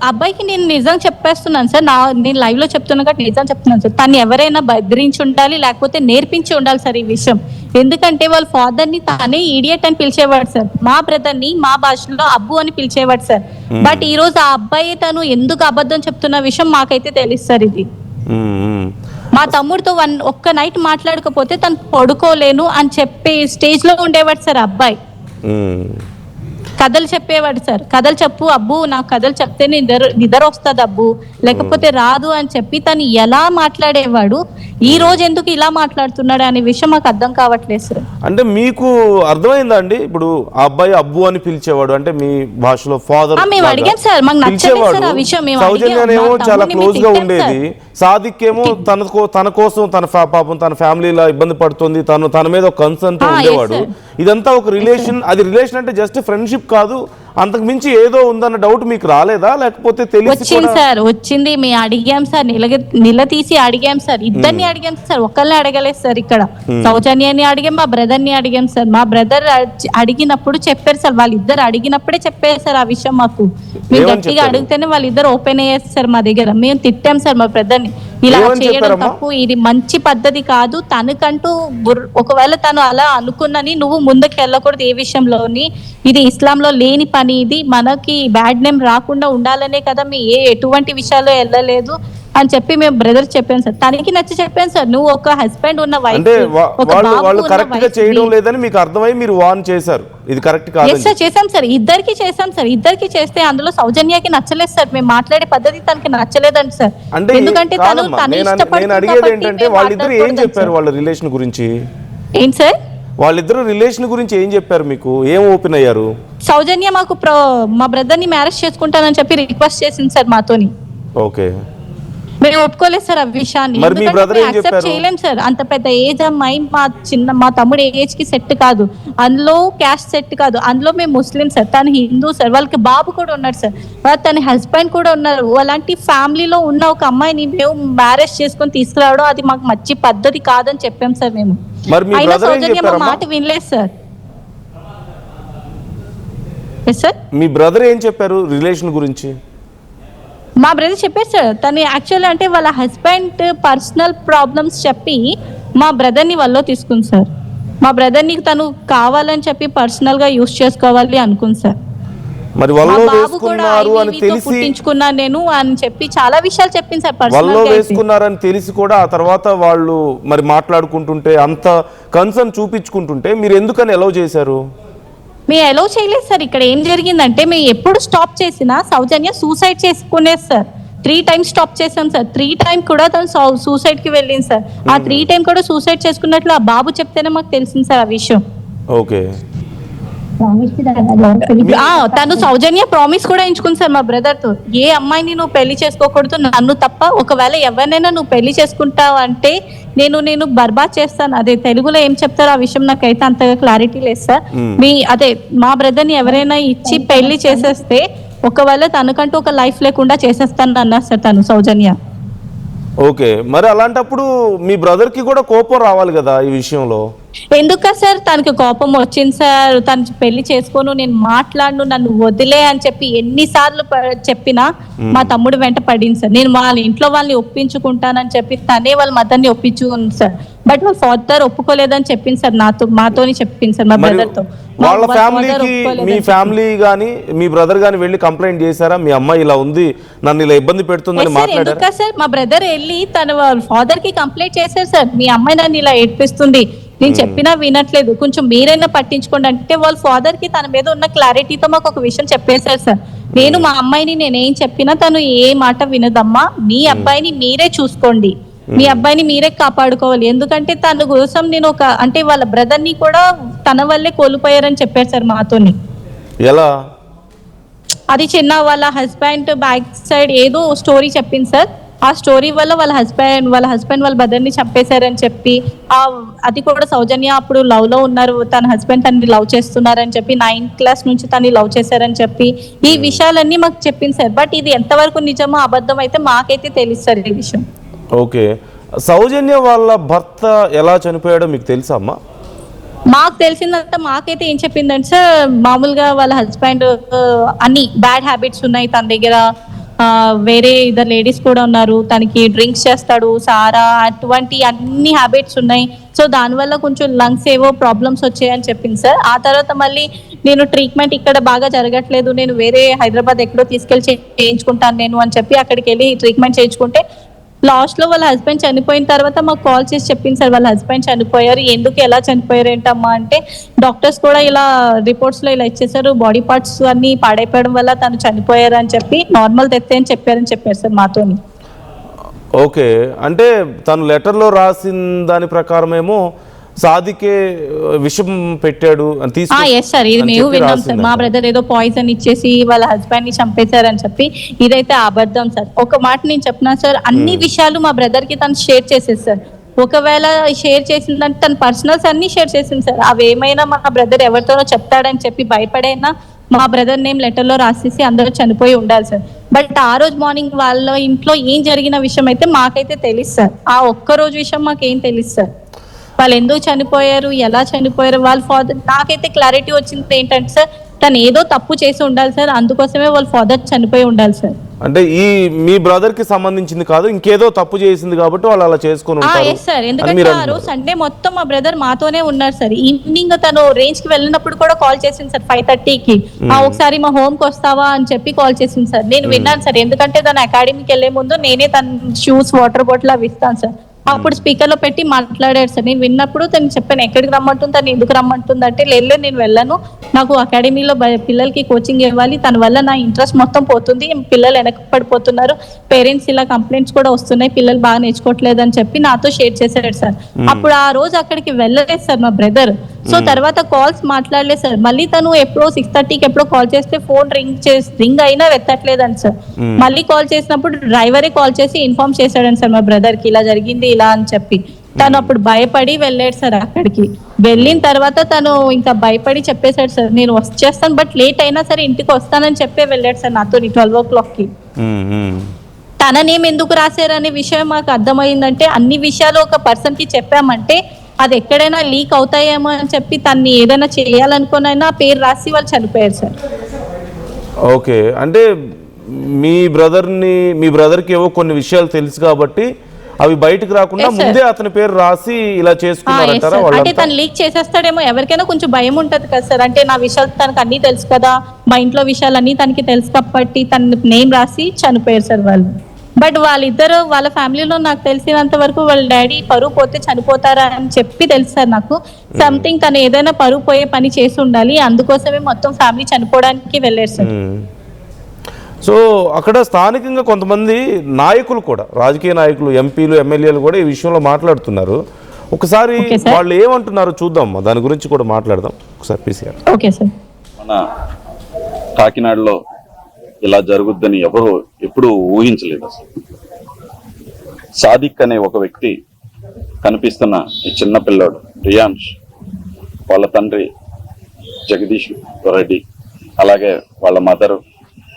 అబ్బాయికి నేను నిజం చెప్పేస్తున్నాను సార్. నేను లైవ్ లో చెప్తున్నా కాబట్టి నిజం చెప్తున్నాను సార్. తను ఎవరైనా బెదిరించి ఉండాలి, లేకపోతే నేర్పించి ఉండాలి సార్ ఈ విషయం. ఎందుకంటే వాళ్ళ ఫాదర్ ని తానే ఈడియట్ అని పిలిచేవాడు సార్. మా బ్రదర్ ని మా భాషలో అబ్బు అని పిలిచేవాడు సార్. బట్ ఈ రోజు ఆ అబ్బాయి తను ఎందుకు అబద్ధం చెప్తున్న విషయం మాకైతే తెలుసు సార్. ఇది మా తమ్ముడితో ఒక్క నైట్ మాట్లాడకపోతే తను పడుకోలేను అని చెప్పే స్టేజ్ లో ఉండేవాడు సార్ అబ్బాయి. కథలు చెప్పేవాడు సార్. కథలు చెప్పు అబ్బు, నాకు కథలు చెప్తే నిద్ర వస్తుంది అబ్బు, లేకపోతే రాదు అని చెప్పి తను ఎలా మాట్లాడేవాడు. ఈ రోజు ఎందుకు ఇలా మాట్లాడుతున్నాడు అనే విషయం మాకు అర్థం కావట్లేదు సార్. అంటే మీకు అర్థమైందా అండి? ఇప్పుడు ఆ అబ్బాయి అబ్బు అని పిలిచేవాడు అంటే మీ భాషలో ఫాదర్ మేము అడిగాం సార్, మాకు నచ్చలేదు సార్ ఆ విషయం. సౌజన్యనేమో చాలా క్లోజ్ గా ఉండేది, సాదిక్ ఏమో తన కోసం పాపం తన ఫ్యామిలీలో ఇబ్బంది పడుతుంది, తన మీద ఒక కన్సర్న్ తో ఉండేవాడు. ఇదంతా ఒక రిలేషన్. అది రిలేషన్ అంటే జస్ట్ ఫ్రెండ్షిప్ కాదు, అంతకు మించి ఏదో ఉందన్న డౌట్ మీకు రాలేదా? లేకపోతే వచ్చింది సార్, వచ్చింది. మేము అడిగాం సార్, నిలదీసి అడిగాం సార్. ఇద్దరిని అడిగాం సార్, ఒకళ్ళని అడగలేదు సార్. ఇక్కడ సౌజన్యాన్ని అడిగాం, మా బ్రదర్ ని అడిగాం సార్. మా బ్రదర్ అడిగినప్పుడు చెప్పారు సార్, వాళ్ళిద్దరు అడిగినప్పుడే చెప్పారు సార్ ఆ విషయం మాకు. మేము గట్టిగా అడిగితేనే వాళ్ళిద్దరు ఓపెన్ అయ్యారు సార్ మా దగ్గర. మేము తిట్టాం సార్ మా బ్రదర్ ని, ఇలా చేయడం తప్పు, ఇది మంచి పద్ధతి కాదు. తనకంటూ ఒకవేళ తను అలా అనుకున్నని నువ్వు ముందుకు వెళ్ళకూడదు ఏ విషయంలోని. ఇది ఇస్లాంలో లేని పని. ఇది మనకి బ్యాడ్ నేమ్ రాకుండా ఉండాలనే కదా మీ ఎటువంటి విషయాల్లో వెళ్ళలేదు అని చెప్పి మేము బ్రదర్ చెప్పాను సార్. తనకి నచ్చి చెప్పాను సార్, నువ్వు ఒక హస్బెండ్ ఉన్న వైఫ్, వాళ్ళు కరెక్ట్ గా చేయడం లేదని మీకు అర్థమై మీరు వార్న్ చేశారు, ఇది కరెక్ట్ కాదు సార్. చేశాం సార్, ఇద్దరికి చేశాం సార్. ఇద్దరికి చేస్తే అందులో సౌజన్యకి నచ్చలేదు సార్. మేము మాట్లాడే పద్ధతి తనకి నచ్చలేదండి సార్. ఎందుకంటే నేను అడిగేది ఏంటంటే వాళ్ళిద్దరు ఏం చెప్పారు వాళ్ళ రిలేషన్ గురించి? ఏంటి సార్? వాళ్ళిద్దరు రిలేషన్ గురించి ఏం చెప్పారు మీకు? ఏం ఓపెన్ అయ్యారు? సౌజన్య మాకు మా బ్రదర్ ని మ్యారేజ్ చేసుకుంటానని చెప్పి రిక్వెస్ట్ చేసింది సార్ మాతోని. ఓకే, మేము ఒప్పుకోలేదు సార్ ఆ విషయాన్ని. యాక్సెప్ట్ చేయలేం సార్. అంత పెద్ద ఏజ్ అమ్మాయి మా తమ్ముడు ఏజ్ కి సెట్ కాదు, అందులో క్యాస్ట్ సెట్ కాదు, అందులో మేము ముస్లిం సార్, తను హిందూ సార్. వాళ్ళకి బాబు కూడా ఉన్నాడు సార్, తన హస్బెండ్ కూడా ఉన్నారు. అలాంటి ఫ్యామిలీలో ఉన్న ఒక అమ్మాయిని మేము మ్యారేజ్ చేసుకొని తీసుకురావడం అది మాకు మంచి పద్ధతి కాదని చెప్పాం సార్ మేము. అయినా సౌజన్య మా మాట వినలేదు సార్. సార్ మీ బ్రదర్ ఏం చెప్పారు రిలేషన్ గురించి? మా బ్రదర్ చెప్పారు సార్, తను యాక్చువల్ అంటే వాళ్ళ హస్బెండ్ పర్సనల్ ప్రాబ్లమ్స్ చెప్పి మా బ్రదర్ని వాళ్ళలో తీసుకుంది సార్. మా బ్రదర్ని తను కావాలని చెప్పి పర్సనల్ గా యూజ్ చేసుకోవాలి అనుకుంది సార్. మరి వాళ్ళలో వేసుకున్నారు అని తెలిసి పుట్టించుకున్నాను నేను అని చెప్పి చాలా విషయాలు చెప్పింది సార్. వాళ్ళలో వేసుకున్నారని తెలిసి కూడా ఆ తర్వాత వాళ్ళు మరి మాట్లాడుకుంటుంటే అంత కన్సర్న్ చూపించుకుంటుంటే మీరు ఎందుకని అలౌ చేశారు? మేము అలౌ చేయలేదు సార్. ఇక్కడ ఏం జరిగిందంటే మేము ఎప్పుడు స్టాప్ చేసినా సౌజన్య సూసైడ్ చేసుకునేది సార్. 3 times స్టాప్ చేసాం సార్. 3 times కూడా తను సూసైడ్ కి వెళ్ళింది సార్. ఆ 3 times కూడా సూసైడ్ చేసుకున్నట్లు ఆ బాబు చెప్తేనే మాకు తెలిసింది సార్ ఆ విషయం. ఓకే, తను సౌజన్య ప్రామిస్ కూడా ఎంచుకుంది సార్ మా బ్రదర్ తో, ఏ అమ్మాయిని నువ్వు పెళ్లి చేసుకోకూడదు, నన్ను తప్ప, ఒకవేళ ఎవరినైనా నువ్వు పెళ్లి చేసుకుంటావు అంటే నేను బర్బాద్ చేస్తాను. అదే తెలుగులో ఏం చెప్తారో ఆ విషయం నాకైతే అంతగా క్లారిటీ లేదు సార్. మా బ్రదర్ ని ఎవరైనా ఇచ్చి పెళ్లి చేసేస్తే ఒకవేళ తనకంటూ ఒక లైఫ్ లేకుండా చేసేస్తాను అన్నారు సార్ తను సౌజన్య. ఓకే, మరి అలాంటప్పుడు మీ బ్రదర్కి కూడా కోపం రావాలి కదా ఈ విషయంలో. ఎందుక సార్ తనకి కోపం వచ్చింది సార్, తను పెళ్లి చేసుకోను, నేను మాట్లాడను, నన్ను వదిలే అని చెప్పి ఎన్నిసార్లు చెప్పినా మా తమ్ముడు వెంట పడింది సార్. నేను వాళ్ళ ఇంట్లో వాళ్ళని ఒప్పించుకుంటానని చెప్పి తనే వాళ్ళ మదర్ని ఒప్పించుకుంది సార్. బట్ వాళ్ళ ఫాదర్ ఒప్పుకోలేదని చెప్పింది సార్, మాతోని చెప్పింది సార్ మా బ్రదర్ తో. వాళ్ళ ఫ్యామిలీకి మీ ఫ్యామిలీ గానీ మీ బ్రదర్ గానీ వెళ్ళి కంప్లైంట్ చేశారా, మీ అమ్మాయి ఇలా ఉంది నన్ను ఇలా ఇబ్బంది పెడుతుందని మాట్లాడారు? ఎందుక సార్ మా బ్రదర్ వెళ్ళి తన ఫాదర్ కి కంప్లైంట్ చేశారు సార్, మీ అమ్మాయి నన్ను ఇలా ఏడ్పిస్తుంది, నేను చెప్పినా వినట్లేదు, కొంచెం మీరైనా పట్టించుకోండి అంటే వాళ్ళ ఫాదర్ కి తన మీద ఉన్న క్లారిటీతో మాకు ఒక విషయం చెప్పేశారు సార్. నేను మా అమ్మాయిని నేనేం చెప్పినా తను ఏ మాట వినదమ్మా, మీ అబ్బాయిని మీరే చూసుకోండి, మీ అబ్బాయిని మీరే కాపాడుకోవాలి, ఎందుకంటే తన కోసం నేను అంటే వాళ్ళ బ్రదర్ ని కూడా తన వల్లే కోల్పోయారని చెప్పారు సార్ మాతోని. ఎలా? అది చిన్న వాళ్ళ హస్బెండ్ బ్యాక్ సైడ్ ఏదో స్టోరీ చెప్పింది సార్. ఆ స్టోరీ వల్ల వాళ్ళ హస్బెండ్ వాళ్ళ బ్రదర్ ని చంపేశారని చెప్పి, అది కూడా సౌజన్య అప్పుడు లవ్ లో ఉన్నారు, తన హస్బెండ్ తనని లవ్ చేస్తున్నారని చెప్పి, 9th క్లాస్ నుంచి తనని లవ్ చేశారని చెప్పి ఈ విషయాలన్నీ మాకు చెప్పింది సార్. బట్ ఇది ఎంతవరకు నిజమో అబద్ధం అయితే మాకైతే తెలుసు సార్ ఈ విషయం. ఓకే, సౌజన్య వాళ్ళ భర్త ఎలా చనిపోయాడో మీకు తెలుసా అమ్మా? మాకు తెలిసిందంతా మాకైతే ఏం చెప్పిందంటే సార్, మామూలుగా వాళ్ళ హస్బెండ్ అన్ని బ్యాడ్ హ్యాబిట్స్ ఉన్నాయి తన దగ్గర, వేరే ఇద్దరు లేడీస్ కూడా ఉన్నారు, తనకి డ్రింక్స్ చేస్తాడు, సారా, అటువంటి అన్ని హ్యాబిట్స్ ఉన్నాయి, సో దానివల్ల కొంచెం లంగ్స్ ఏవో ప్రాబ్లమ్స్ వచ్చాయని చెప్పింది సార్. ఆ తర్వాత మళ్ళీ నేను ట్రీట్మెంట్ ఇక్కడ బాగా జరగట్లేదు, నేను వేరే హైదరాబాద్ ఎక్కడో తీసుకెళ్ళి చేయించుకుంటాను నేను అని చెప్పి అక్కడికి వెళ్ళి ట్రీట్మెంట్ చేయించుకుంటే లాస్ట్ లో వాళ్ళ హస్బెండ్ చనిపోయిన తర్వాత మాకు కాల్ చేసి చెప్పింది సార్, వాళ్ళ హస్బెండ్ చనిపోయారు, ఎందుకు ఎలా చనిపోయారు ఏంటమ్మా అంటే, డాక్టర్స్ కూడా ఇలా రిపోర్ట్స్ లో ఇలా ఇచ్చేసారు, బాడీ పార్ట్స్ అన్ని పాడైపోవడం వల్ల తను చనిపోయారు అని చెప్పి, నార్మల్ డెత్ అని చెప్పారు సార్ మాతోని. ఓకే, అంటే తను లెటర్లో రాసిన దాని ప్రకారమేమో సాదికే విషం పెట్టాడు అని సార్, ఇది మేము విన్నాం సార్, మా బ్రదర్ ఏదో పాయిజన్ ఇచ్చేసి వాళ్ళ హస్బెండ్ ని చంపేశారని చెప్పి, ఇదైతే అబద్ధం సార్. ఒక మాట నేను చెప్పినా సార్, అన్ని విషయాలు మా బ్రదర్ కి తను షేర్ చేసేది సార్. ఒకవేళ షేర్ చేసిందంటే తన పర్సనల్స్ అన్ని షేర్ చేసింది సార్, అవి ఏమైనా మా బ్రదర్ ఎవరితోనో చెప్తాడని చెప్పి భయపడైనా మా బ్రదర్ నేమ్ లెటర్ లో రాసేసి అందరూ చనిపోయి ఉండాలి సార్. బట్ ఆ రోజు మార్నింగ్ వాళ్ళ ఇంట్లో ఏం జరిగిన విషయం అయితే మాకైతే తెలుసు సార్, ఆ ఒక్క రోజు విషయం మాకేం తెలుసు సార్, వాళ్ళు ఎందుకు చనిపోయారు, ఎలా చనిపోయారు, వాళ్ళ ఫాదర్ నాకైతే క్లారిటీ వచ్చింది ఏంటంటే సార్, తను ఏదో తప్పు చేసి ఉండాలి సార్, అందుకోసమే వాళ్ళ ఫాదర్ చనిపోయి ఉండాలి సార్. అంటే ఈ మీ బ్రదర్ కి సంబంధించింది కాదు, ఇంకేదో తప్పు చేసింది కాబట్టి వాళ్ళు అలా చేసుకొని ఉంటారు. సార్, ఎందుకంటే ఆ రోజు సండే మొత్తం మా బ్రదర్ మాతోనే ఉన్నారు సార్. ఈవినింగ్ తను రేంజ్ కి వెళ్ళినప్పుడు కూడా కాల్ చేసింది సార్ 5:30కి, ఒకసారి మా హోమ్ కి వస్తావా అని చెప్పి కాల్ చేసింది సార్. నేను విన్నాను సార్, ఎందుకంటే తన అకాడమీకి వెళ్లే ముందు నేనే తన షూస్, వాటర్ బాటిల్ అవి ఇస్తాను సార్. అప్పుడు స్పీకర్ లో పెట్టి మాట్లాడారు సార్. నేను విన్నప్పుడు తను చెప్పాను ఎక్కడికి రమ్మంటుంది, తను ఎందుకు రమ్మంటుంది అంటే, లేదు నేను వెళ్ళను, నాకు అకాడమీలో పిల్లలకి కోచింగ్ ఇవ్వాలి, తన వల్ల నా ఇంట్రెస్ట్ మొత్తం పోతుంది, పిల్లలు వెనక పడిపోతున్నారు, పేరెంట్స్ ఇలా కంప్లైంట్స్ కూడా వస్తున్నాయి, పిల్లలు బాగా నేర్చుకోవట్లేదు అని చెప్పి నాతో షేర్ చేశాడు సార్. అప్పుడు ఆ రోజు అక్కడికి వెళ్ళలేదు సార్ మా బ్రదర్. సో తర్వాత కాల్స్ మాట్లాడలేదు సార్. మళ్ళీ తను ఎప్పుడో 6:30కి ఎప్పుడో కాల్ చేస్తే ఫోన్ రింగ్ అయినా ఎత్తట్లేదండి సార్. మళ్ళీ కాల్ చేసినప్పుడు డ్రైవరే కాల్ చేసి ఇన్ఫార్మ్ చేశాడని సార్ మా బ్రదర్ కి, ఇలా జరిగింది ఇలా అని చెప్పి. తను అప్పుడు భయపడి వెళ్ళాడు సార్. అక్కడికి వెళ్ళిన తర్వాత తను ఇంకా భయపడి చెప్పేశాడు సార్, నేను వచ్చేస్తాను బట్ లేట్ అయినా సరే ఇంటికి వస్తానని చెప్పే వెళ్ళాడు సార్ నాతో 12 o'clockకి. తన నేమ్ ఎందుకు రాశారనే విషయం మాకు అర్థమైందంటే, అన్ని విషయాలు ఒక పర్సన్ కి చెప్పామంటే అది ఎక్కడైనా లీక్ అవుతాయేమో అని చెప్పి తన్ని ఏదైనా చేయాలనుకునైనా పేరు రాసి వాళ్ళు చనిపోయారు సార్. ఓకే, అంటే మీ బ్రదర్కి ఏవో కొన్ని విషయాలు తెలుసు కాబట్టి అవి బయటకు రాకుండా ముందే అతని పేరు రాసి ఇలా చేసుకున్నారంటారా? అంటే తను లీక్ చేసేస్తాడేమో, ఎవరికైనా కొంచెం భయం ఉంటది కదా సార్, అంటే నా విషయాలు తనకు అన్ని తెలుసు కదా, మా ఇంట్లో విషయాలన్నీ తనకి తెలుసు కాబట్టి తన నేమ్ రాసి చనిపోయారు సార్ వాళ్ళు. బట్ వాళ్ళిద్దరు వాళ్ళ ఫ్యామిలీలో నాకు తెలిసినంత వరకు వాళ్ళ డాడీ పరువు పోతే చనిపోతారా అని చెప్పి తెలుసు సార్ నాకు. సంథింగ్ తను ఏదైనా పరువు పోయే పని చేసి ఉండాలి, అందుకోసమే మొత్తం ఫ్యామిలీ చనిపోవడానికి వెళ్ళారు సార్. సో అక్కడ స్థానికంగా కొంతమంది నాయకులు కూడా, రాజకీయ నాయకులు, ఎంపీలు, ఎమ్మెల్యేలు కూడా ఈ విషయంలో మాట్లాడుతున్నారు. ఒకసారి వాళ్ళు ఏమంటున్నారో చూద్దాం, దాని గురించి కూడా మాట్లాడదాం ఒకసారి. పీసీఆర్. Okay sir. మన కాకినాడలో ఇలా జరుగుద్దని ఎవరు ఎప్పుడూ ఊహించలేదు. అసలు సాదిక్ అనే ఒక వ్యక్తి, కనిపిస్తున్న ఈ చిన్న పిల్లోడు రియాన్ష్, వాళ్ళ తండ్రి జగదీష్ రెడ్డి, అలాగే వాళ్ళ మదరు,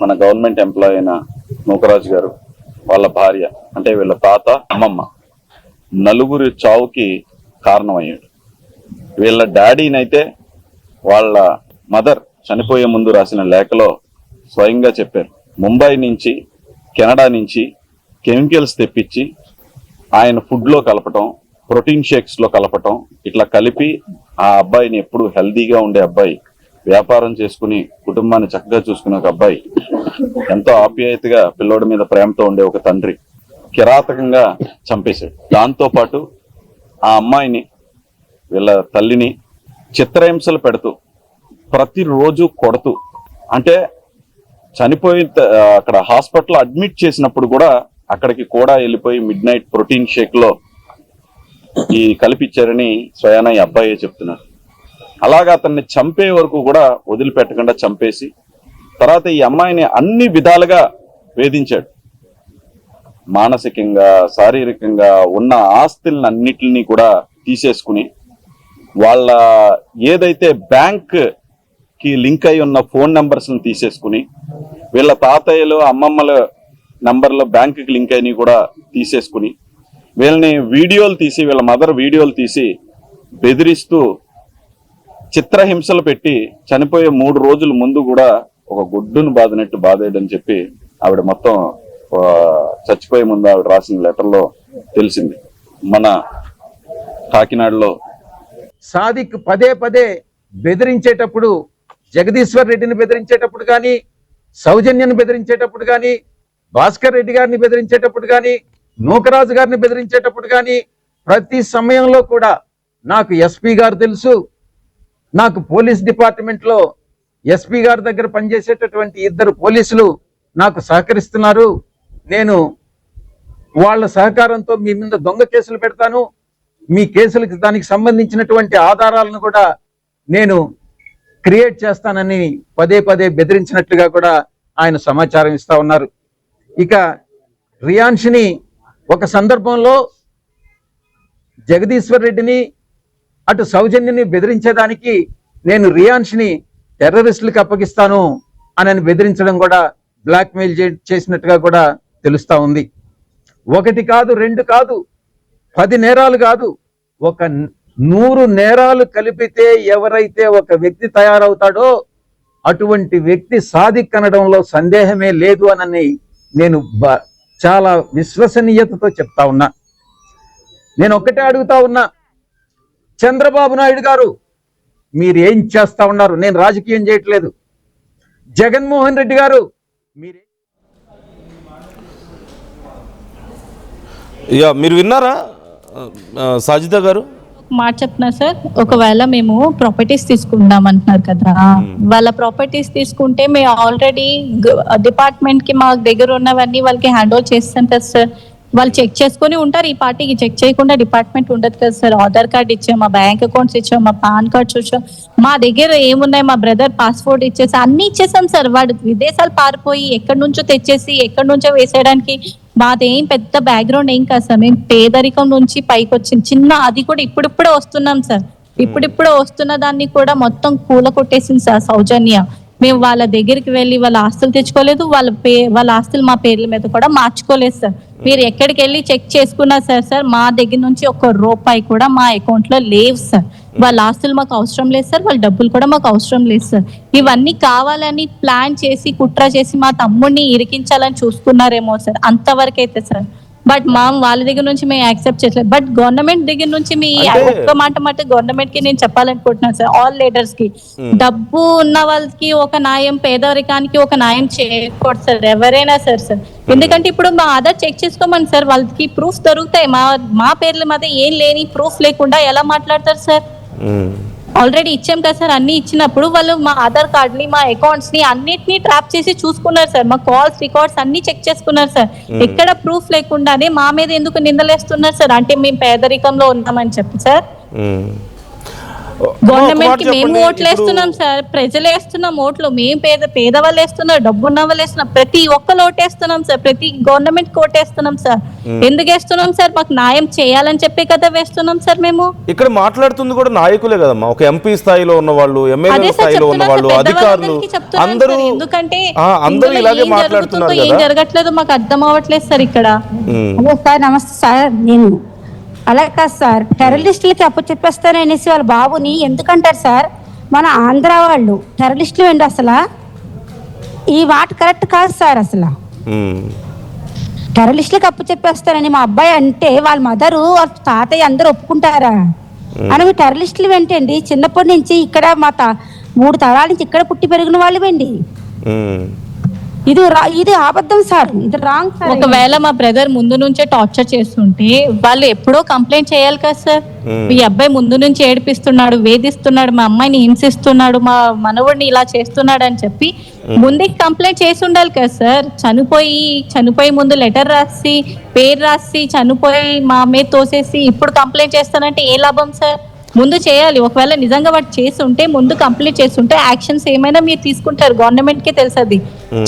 మన గవర్నమెంట్ ఎంప్లాయ్ అయిన నూకరాజు గారు, వాళ్ళ భార్య, అంటే వీళ్ళ తాత, అమ్మమ్మ, నలుగురి చావుకి కారణమయ్యాడు. వీళ్ళ డాడీనైతే వాళ్ళ మదర్ చనిపోయే ముందు రాసిన లేఖలో స్వయంగా చెప్పారు, ముంబై నుంచి, కెనడా నుంచి కెమికల్స్ తెప్పించి ఆయన ఫుడ్లో కలపటం, ప్రోటీన్ షేక్స్లో కలపటం, ఇట్లా కలిపి ఆ అబ్బాయిని ఎప్పుడు హెల్దీగా ఉండే అబ్బాయి, వ్యాపారం చేసుకుని కుటుంబాన్ని చక్కగా చూసుకునే ఒక అబ్బాయి, ఎంతో ఆప్యాయతగా పిల్లోడి మీద ప్రేమతో ఉండే ఒక తండ్రి కిరాతకంగా చంపేశాడు. దాంతో పాటు ఆ అమ్మాయిని, వీళ్ళ తల్లిని చిత్రహింసలు పెడుతూ, ప్రతిరోజు కొడుతూ, అంటే అక్కడ హాస్పిటల్ అడ్మిట్ చేసినప్పుడు కూడా అక్కడికి కూడా వెళ్ళిపోయి మిడ్ నైట్ ప్రోటీన్ షేక్ లో ఈ కలిపిచ్చారని స్వయాన ఈ అబ్బాయే చెప్తున్నారు. అలాగా అతన్ని చంపే వరకు కూడా వదిలిపెట్టకుండా చంపేసి, తర్వాత ఈ అమ్మాయిని అన్ని విధాలుగా వేధించాడు. మానసికంగా, శారీరకంగా ఉన్న ఆస్తులన్నిటిని కూడా తీసేసుకుని, వాళ్ళ ఏదైతే బ్యాంక్ కి లింక్ అయి ఉన్న ఫోన్ నెంబర్స్ తీసేసుకుని, వీళ్ళ తాతయ్యలు అమ్మమ్మల నంబర్లో బ్యాంకుకి లింక్ అయినవి కూడా తీసేసుకుని, వీళ్ళని వీడియోలు తీసి, వీళ్ళ మదర్ వీడియోలు తీసి బెదిరిస్తూ చిత్రహింసలు పెట్టి, చనిపోయే 3 రోజుల ముందు కూడా ఒక గుడ్డును బాదినట్టు బాధేయడని చెప్పి ఆవిడ మొత్తం చచ్చిపోయే ముందు ఆవిడ రాసిన లెటర్లో తెలిసింది. మన కాకినాడలో సాదిక్ పదే పదే బెదిరించేటప్పుడు, జగదీశ్వర్ రెడ్డిని బెదిరించేటప్పుడు కానీ, సౌజన్యను బెదిరించేటప్పుడు కానీ, భాస్కర్ రెడ్డి గారిని బెదిరించేటప్పుడు కానీ, నూకరాజు గారిని బెదిరించేటప్పుడు కానీ, ప్రతి సమయంలో కూడా నాకు ఎస్పీ గారు తెలుసు, నాకు పోలీస్ డిపార్ట్మెంట్లో ఎస్పీ గారి దగ్గర పనిచేసేటటువంటి 2 పోలీసులు నాకు సహకరిస్తున్నారు, నేను వాళ్ళ సహకారంతో మీ మీద దొంగ కేసులు పెడతాను, మీ కేసులకి దానికి సంబంధించినటువంటి ఆధారాలను కూడా నేను క్రియేట్ చేస్తానని పదే పదే బెదిరించినట్లుగా కూడా ఆయన సమాచారం ఇస్తా ఉన్నారు. ఇక రియాన్ష్ని ఒక సందర్భంలో జగదీశ్వర్ రెడ్డిని, అటు సౌజన్యని బెదిరించేదానికి నేను రియాన్ష్ని టెర్రరిస్టులకు అప్పగిస్తాను అని బెదిరించడం కూడా బ్లాక్మెయిల్ చేసినట్టుగా కూడా తెలుస్తా ఉంది. 1 కాదు, 2 కాదు, 10 నేరాలు కాదు, ఒక 100 నేరాలు కలిపితే ఎవరైతే ఒక వ్యక్తి తయారవుతాడో అటువంటి వ్యక్తి సాదిక్ అనడంలో సందేహమే లేదు అని నేను చాలా విశ్వసనీయతతో చెప్తా ఉన్నా. నేను ఒక్కటే అడుగుతా ఉన్నా, చంద్రబాబు నాయుడు గారు మీరు ఏం చేస్తా ఉన్నారు? నేను రాజకీయం చేయట్లేదు. జగన్మోహన్ రెడ్డి గారు మీరే మీరు విన్నారా సాజిదా గారు? మాట చెప్తున్నారు సార్, ఒకవేళ మేము ప్రాపర్టీస్ తీసుకుందాం అంటున్నారు కదా, వాళ్ళ ప్రాపర్టీస్ తీసుకుంటే మేము ఆల్రెడీ డిపార్ట్మెంట్ కి మా దగ్గర ఉన్నవన్నీ వాళ్ళకి హ్యాండ్ ఓవర్ చేస్తాం కదా సార్. వాళ్ళు చెక్ చేసుకుని ఉంటారు, ఈ పార్టీకి చెక్ చేయకుండా డిపార్ట్మెంట్ ఉండదు కదా సార్. ఆధార్ కార్డ్ ఇచ్చాం, మా బ్యాంక్ అకౌంట్స్ ఇచ్చాం, మా పాన్ కార్డ్స్ ఇచ్చాం, మా దగ్గర ఏమున్నాయి, మా బ్రదర్ పాస్పోర్ట్ ఇచ్చేసి అన్ని ఇచ్చేసాం సార్. వాడు విదేశాలు పారిపోయి ఎక్కడి నుంచో తెచ్చేసి ఎక్కడి నుంచో వేసేయడానికి మాదేం పెద్ద బ్యాక్గ్రౌండ్ ఏం కాదు సార్. మేము పేదరికం నుంచి పైకి వచ్చింది చిన్న, అది కూడా ఇప్పుడిప్పుడే వస్తున్నాం సార్. ఇప్పుడిప్పుడే వస్తున్న దాన్ని కూడా మొత్తం కూల కొట్టేసింది సార్ సౌజన్య. మేము వాళ్ళ దగ్గరికి వెళ్ళి వాళ్ళ ఆస్తులు తెచ్చుకోలేదు, వాళ్ళ ఆస్తులు మా పేర్ల మీద కూడా మార్చుకోలేదు సార్. మీరు ఎక్కడికి వెళ్ళి చెక్ చేసుకున్నా సార్ మా దగ్గర నుంచి 1 రూపాయి కూడా మా అకౌంట్ లో లేవు సార్. వాళ్ళ ఆస్తులు మాకు అవసరం లేదు సార్, వాళ్ళ డబ్బులు కూడా మాకు అవసరం లేదు సార్. ఇవన్నీ కావాలని ప్లాన్ చేసి కుట్ర చేసి మా తమ్ముడిని ఇరికించాలని చూసుకున్నారేమో సార్, అంతవరకు అయితే సార్. బట్ వాళ్ళ దగ్గర నుంచి మేము యాక్సెప్ట్ చేయలేదు. బట్ గవర్నమెంట్ దగ్గర నుంచి మీ ఒక్క మాట గవర్నమెంట్ కి నేను చెప్పాలనుకుంటున్నాను సార్, ఆల్ లీడర్స్ కి, డబ్బు ఉన్న వాళ్ళకి ఒక న్యాయం, పేదరికానికి ఒక న్యాయం చేయకూడదు సార్ ఎవరైనా సార్. ఎందుకంటే ఇప్పుడు మా ఆధార్ చెక్ చేసుకోమని సార్, వాళ్ళకి ప్రూఫ్ దొరుకుతాయి. మా పేర్ల మీద ఏం లేని ప్రూఫ్ లేకుండా ఎలా మాట్లాడతారు సార్? ఆల్రెడీ ఇచ్చాం కదా సార్. అన్ని ఇచ్చినప్పుడు వాళ్ళు మా ఆధార్ కార్డ్ ని, మా అకౌంట్స్ ని అన్నిటినీ ట్రాప్ చేసి చూసుకున్నారు సార్. మా కాల్స్ రికార్డ్స్ అన్ని చెక్ చేసుకున్నారు సార్. ఎక్కడ ప్రూఫ్ లేకుండానే మా మీద ఎందుకు నిందలేస్తున్నారు సార్? అంటే మేము పేదరికంలో ఉన్నామని చెప్పి సార్. గవర్నమెంట్ కి మేము చెప్పండి, ఓట్లు వేస్తున్నాం సార్, ప్రజలు వేస్తున్నాం ఓట్లు, మేము పేదవాళ్ళు వేస్తున్నారు, డబ్బున్న వాళ్ళు వేస్తున్నాం, ప్రతి ఒక్కరు ఓటేస్తున్నాం సార్, ప్రతి గవర్నమెంట్ కి ఓటేస్తున్నాం సార్. ఎందుకు వేస్తున్నాం సార్? మాకు న్యాయం చేయాలని చెప్పే కదా వేస్తున్నాం సార్ మేము. ఇక్కడ మాట్లాడుతుంది కూడా నాయకులే కదమ్మా, ఒక ఎంపీ స్థాయిలో ఉన్న వాళ్ళు, ఎమ్మెల్యే స్థాయిలో ఉన్న వాళ్ళు, అధికారులు అందరూ ఎందుకంటే అందరూ ఇలాగే మాట్లాడుతున్నారు ఏం కదా. జరగట్లేదు మాకు అర్థం అవ్వట్లేదు సార్ ఇక్కడ. హలో సార్, నమస్తే సార్. నేను అలా కాదు సార్, టెర్రరిస్టులకి అప్పచెప్పేస్తాను అనేసి వాళ్ళ బాబుని ఎందుకంటారు సార్? మన ఆంధ్ర వాళ్ళు టెర్రరిస్టులు ఏంటి అసలు? ఈ మాట కరెక్ట్ కాదు సార్. అసలు టెర్రరిస్టులకు అప్పచెప్పేస్తారని మా అబ్బాయి అంటే వాళ్ళ మదరు వాళ్ళ తాతయ్య అందరూ ఒప్పుకుంటారా? అని టెర్రరిస్టులు ఏంటండి? చిన్నప్పటి నుంచి ఇక్కడ మా 3 తరాల నుంచి ఇక్కడ పుట్టి పెరిగిన వాళ్ళు అండి. ఇది అబద్ధం సార్, ఇది రాంగ్ సార్. ఒకవేళ మా బ్రదర్ ముందు నుంచే టార్చర్ చేస్తుంటే వాళ్ళు ఎప్పుడో కంప్లైంట్ చేయాలి కదా సార్. ఈ అబ్బాయి ముందు నుంచి ఏడిపిస్తున్నాడు, వేధిస్తున్నాడు, మా అమ్మాయిని హింసిస్తున్నాడు, మా మనవుడిని ఇలా చేస్తున్నాడు అని చెప్పి ముందే కంప్లైంట్ చేసి ఉండాలి కదా సార్. చనిపోయి ముందు లెటర్ రాసి, పేరు రాసి, చనిపోయి మా మీద తోసేసి ఇప్పుడు కంప్లైంట్ చేస్తానంటే ఏ లాభం సార్? ముందు చేయాలి. ఒకవేళ నిజంగా వాడు చేసి ఉంటే, ముందు కంప్లీట్ చేస్తుంటే యాక్షన్స్ ఏమైనా మీరు తీసుకుంటారు, గవర్నమెంట్ కే తెలుసు అది.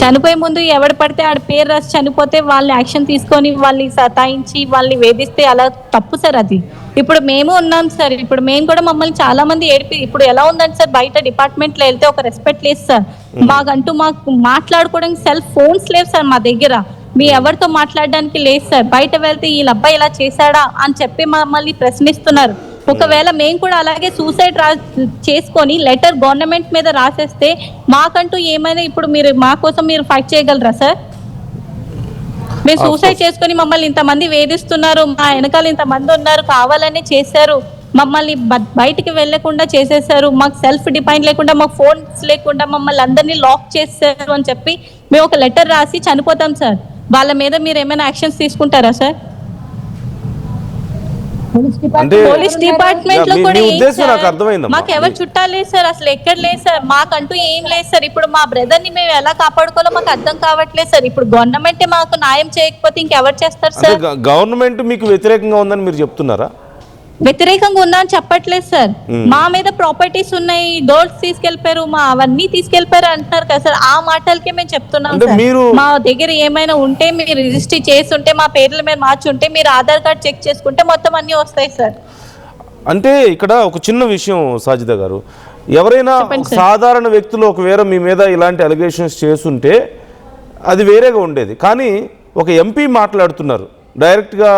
చనిపోయే ముందు ఎవడు పడితే ఆడ పేరు రాసి చనిపోతే వాళ్ళు యాక్షన్ తీసుకొని వాళ్ళని సతాయించి వాళ్ళని వేధిస్తే అలా తప్పు సార్ అది. ఇప్పుడు మేము ఉన్నాం సార్, ఇప్పుడు మేము కూడా మమ్మల్ని చాలా మంది ఇప్పుడు ఎలా ఉందంటే సార్, బయట డిపార్ట్మెంట్ లో వెళ్తే ఒక రెస్పెక్ట్ లేదు సార్. మాకు మాట్లాడుకోవడానికి సెల్ ఫోన్స్ లేవు సార్ మా దగ్గర, మీ ఎవరితో మాట్లాడడానికి లేదు సార్. బయట వెళ్తే వీళ్ళ అబ్బాయి ఇలా చేశాడా అని చెప్పి మమ్మల్ని ప్రశ్నిస్తున్నారు. ఒకవేళ మేము కూడా అలాగే సూసైడ్ చేసుకొని లెటర్ గవర్నమెంట్ మీద రాసేస్తే మాకంటూ ఏమైనా ఇప్పుడు మీరు మా కోసం మీరు ఫైట్ చేయగలరా సార్? మేము సూసైడ్ చేసుకొని మమ్మల్ని ఇంతమంది వేధిస్తున్నారు, మా వెనకాల ఇంతమంది ఉన్నారు, కావాలని చేశారు, మమ్మల్ని బయటికి వెళ్లకుండా చేసేసారు, మాకు సెల్ఫ్ డిపెండ్ లేకుండా, మాకు ఫోన్స్ లేకుండా మమ్మల్ని అందరినీ లాక్ చేశారు అని చెప్పి మేము ఒక లెటర్ రాసి చనిపోతాం సార్. వాళ్ళ మీద మీరు ఏమైనా యాక్షన్స్ తీసుకుంటారా సార్? పోలీస్ డిపార్ట్మెంట్ లో కూడా మాకు ఎవరు చుట్టాలు లేదు సార్, అసలు ఎక్కడ లేదు సార్, మాకంటూ ఏం లేదు సార్. ఇప్పుడు మా బ్రదర్ ని మేము ఎలా కాపాడుకోవాలో మాకు అర్థం కావట్లేదు సార్. ఇప్పుడు గవర్నమెంట్ మాకు న్యాయం చేయకపోతే ఇంకెవరు చేస్తారు సార్? గవర్నమెంట్ మీకు వ్యతిరేకంగా ఉందని మీరు చెప్తున్నారా? వ్యతిరేకంగా ఉన్నా అని చెప్పట్లేదు సార్. మా మీద ప్రాపర్టీస్ ఉన్నాయి, డోర్స్ తీసుకెళ్లిపారు, మా అవన్నీ తీసుకెళ్లిపారు అంటున్నారు కదా సార్. ఆ మాటలకే మేము చెప్తున్నాం సార్. మా దగ్గర ఏమైనా ఉంటే మీరు రిజిస్టర్ చేసి ఉంటే, మా పేర్ల మీద మార్చుంటే, మీరు ఆధార్ కార్డ్ చెక్ చేసుకుంటే మొత్తం అన్ని వస్తాయి సార్. అంటే ఇక్కడ ఒక చిన్న విషయం సాజిదా గారు, ఎవరైనా సాధారణ వ్యక్తులు ఒకవేళ మీ మీద ఇలాంటి అలిగేషన్స్ చేస్తుంటే అది వేరేగా ఉండేది. కానీ ఒక ఎంపీ మాట్లాడుతున్నారు, డైరెక్ట్గా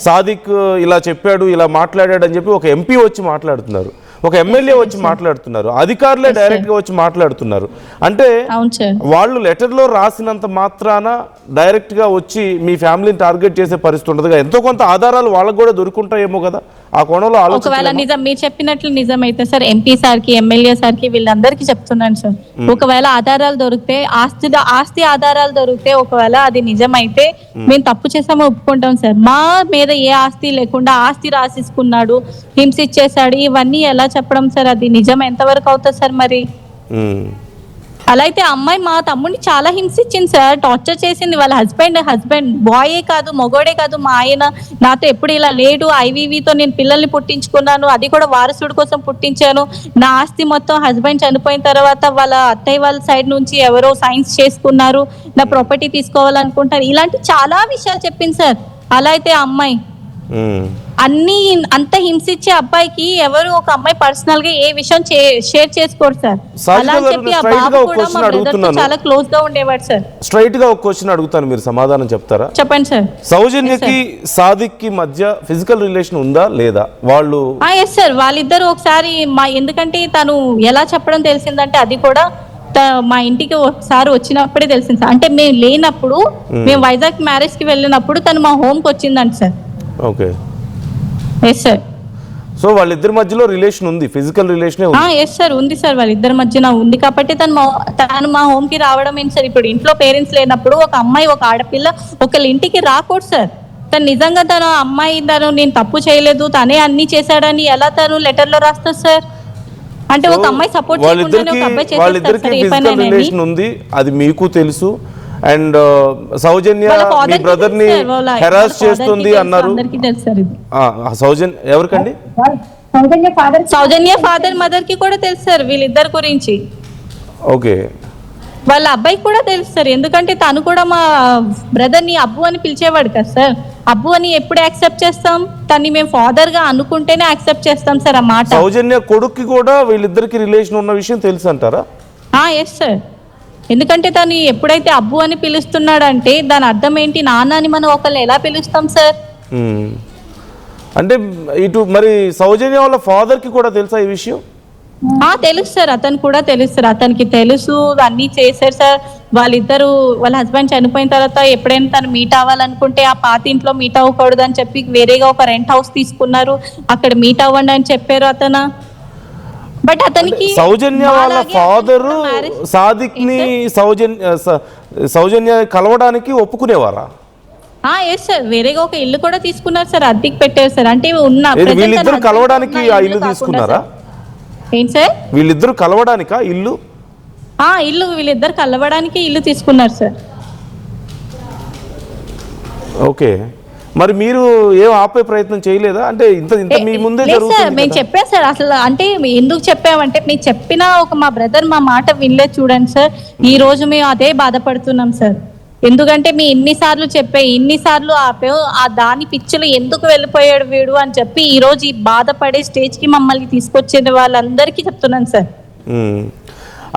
సాదిక్ ఇలా చెప్పాడు, ఇలా మాట్లాడాడు అని చెప్పి ఒక ఎంపీ వచ్చి మాట్లాడుతున్నారు, ఒక ఎమ్మెల్యే వచ్చి మాట్లాడుతున్నారు, అధికారులే డైరెక్ట్గా వచ్చి మాట్లాడుతున్నారు. అంటే వాళ్ళు లెటర్లో రాసినంత మాత్రాన డైరెక్ట్గా వచ్చి మీ ఫ్యామిలీని టార్గెట్ చేసే పరిస్థితి ఉండదుగా. ఎంతో కొంత ఆధారాలు వాళ్ళకు కూడా దొరుకుంటాయేమో కదా, ఆ కోణంలో ఒకవేళ నిజం మీరు చెప్పినట్లు నిజమైతే సార్, ఎంపీ సార్కి, ఎమ్మెల్యే సార్కి, వీళ్ళందరికీ చెప్తున్నాను సార్, ఒకవేళ ఆధారాలు దొరికితే, ఆస్తి ఆధారాలు దొరికితే, ఒకవేళ అది నిజమైతే మేము తప్పు చేసామో ఒప్పుకుంటాం సార్. మా మీద ఏ ఆస్తి లేకుండా ఆస్తి రాసిస్తున్నాడు, హింసించేశాడు, ఇవన్నీ ఎలా చెప్పడం సార్? అది నిజం ఎంతవరకు అవుతుంది సార్? మరి అలా అయితే అమ్మాయి మా తమ్ముడిని చాలా హింసించింది సార్, టార్చర్ చేసింది. వాళ్ళ హస్బెండ్ బాయే కాదు, మగోడే కాదు, మా ఆయన నాతో ఎప్పుడు ఇలా లేడు, ఐవీవీతో నేను పిల్లల్ని పుట్టించుకున్నాను, అది కూడా వారసుడి కోసం పుట్టించాను, నా ఆస్తి మొత్తం హస్బెండ్ చనిపోయిన తర్వాత వాళ్ళ అత్తయ్య వాళ్ళ సైడ్ నుంచి ఎవరో సైన్స్ చేసుకున్నారు, నా ప్రాపర్టీ తీసుకోవాలనుకుంటారు, ఇలాంటి చాలా విషయాలు చెప్పింది సార్. అలా అయితే అమ్మాయి అన్ని అంత హింసించే అబ్బాయికి ఎవరు ఒక అమ్మాయి పర్సనల్ గా ఏ విషయం షేర్ చేసుకోరు సార్. అలా చెప్పి ఆ బాబు కూడా మా బ్రదర్ తో చాలా క్లోజ్ గా ఉండేవాడు సార్. స్ట్రైట్ గా ఒక క్వశ్చన్ అడుగుతాను, మీరు సమాధానం చెప్తారా? చెప్పండి సార్. సౌజన్యకి సాదిక్ కి మధ్య ఫిజికల్ రిలేషన్ ఉందా లేదా? వాళ్ళు ఎస్ సార్, వాళ్ళిద్దరు ఒకసారి ఎందుకంటే తను ఎలా చెప్పడం తెలిసిందంటే, అది కూడా మా ఇంటికి ఒకసారి వచ్చినప్పుడే తెలిసింది సార్. అంటే మేము లేనప్పుడు, మేము వైజాగ్ మ్యారేజ్ కి వెళ్ళినప్పుడు తను మా హోమ్ కి వచ్చిందంట sir. Okay, yes sir. So వాళ్ళిద్దరి మధ్యలో రిలేషన్ ఉంది, ఫిజికల్ రిలేషన్? ఎస్ సార్, ఉంది సార్, వాళ్ళిద్దరి మధ్యన ఉంది కాబట్టి తను మా హోమ్ కి రావడం ఏంటి సార్? ఇప్పుడు ఇంట్లో పేరెంట్స్ లేనప్పుడు ఒక అమ్మాయి, ఒక ఆడపిల్ల ఒకళ్ళ ఇంటికి రాకూడదు సార్. తను నిజంగా తన అమ్మాయి నేను తప్పు చేయలేదు, తనే అన్ని చేశాడని ఎలా తను లెటర్ లో రాస్తారు సార్? అంటే ఒక అమ్మాయి సపోర్ట్ చేయకుండానే ఒక అబ్బాయి చేస్తారు ఉంది, అది మీకు తెలుసు. అండ్ సౌజన్య మీ బ్రదర్ ని హెరాస్ చేస్తుంది అన్నారు. సౌజన్య ఎవరికండి? సౌజన్య ఫాదర్ మదర్ కి కూడా తెలుసు సార్ వీళ్ళిద్దరి గురించి. ఓకే. వాళ్ళ అబ్బాయికి కూడా తెలుసు సార్, ఎందుకంటే తను కూడా మా బ్రదర్ ని అబ్బు అని పిలిచేవాడు కదా సార్. అబ్బు అని ఎప్పుడు యాక్సెప్ట్ చేస్తాం? తన్ని మేము ఫాదర్ గా అనుకుంటేనే యాక్సెప్ట్ చేస్తాం సార్ ఆ మాట. సౌజన్య కొడుక్కి కూడా వీళ్ళిద్దరికి రిలేషన్ ఉన్న విషయం తెలుసు అంటారా? ఎస్ సార్, ఎందుకంటే తను ఎప్పుడైతే అబ్బు అని పిలుస్తున్నాడంటే దాని అర్థం ఏంటి? నాన్న అని మనం ఒకళ్ళు ఎలా పిలుస్తాం సార్? అంటే ఇటు మరి సౌజన్య వాళ్ళ ఫాదర్కి కూడా తెలుసా ఈ విషయం? తెలుసు సార్, అతను కూడా తెలుసు సార్, అతనికి తెలుసు, అన్నీ చేశారు సార్. వాళ్ళిద్దరు వాళ్ళ హస్బెండ్ చనిపోయిన తర్వాత ఎప్పుడైనా తను మీట్ అవ్వాలనుకుంటే ఆ పాత ఇంట్లో మీట్ అవ్వకూడదు అని చెప్పి వేరేగా ఒక రెంట్ హౌస్ తీసుకున్నారు, అక్కడ మీట్ అవ్వండి అని చెప్పారు అతను. బట్ అతనికి సౌజన్య వాళ్ళ ఫాదరు సాదిక్ ని సౌజన్య కలవడానికి ఒప్పుకునేవారా? ఎస్ సార్, వేరేగా ఒక ఇల్లు కూడా తీసుకున్నారు సార్, అద్దెకి పెట్టారు సార్. అంటే వీళ్ళిద్దరు కలవడానికి ఆ ఇల్లు తీసుకున్నారా? ఏంటి సార్? వీళ్ళిద్దరు కలవడానికా ఇల్లు? ఇల్లు వీళ్ళిద్దరు కలవడానికి ఇల్లు తీసుకున్నారు సార్. ఓకే, మరి మీరు ఏం ఆపే ప్రయత్నం చేయలేదా? అంటే ఇంత మీ ముందే సార్ మేము చెప్పాం సార్. అసలు అంటే ఎందుకు చెప్పామంటే మేము చెప్పినా మా బ్రదర్ మా మాట వినలేదు చూడండి సార్. ఈ రోజు మేము అదే బాధపడుతున్నాం సార్. ఎందుకంటే మీ ఇన్నిసార్లు ఇన్నిసార్లు ఆపావు, ఆ దాని పిచ్చిలో ఎందుకు వెళ్ళిపోయాడు వీడు అని చెప్పి ఈ రోజు ఈ బాధపడే స్టేజ్ కి మమ్మల్ని తీసుకొచ్చిన వాళ్ళందరికీ చెప్తున్నాను సార్.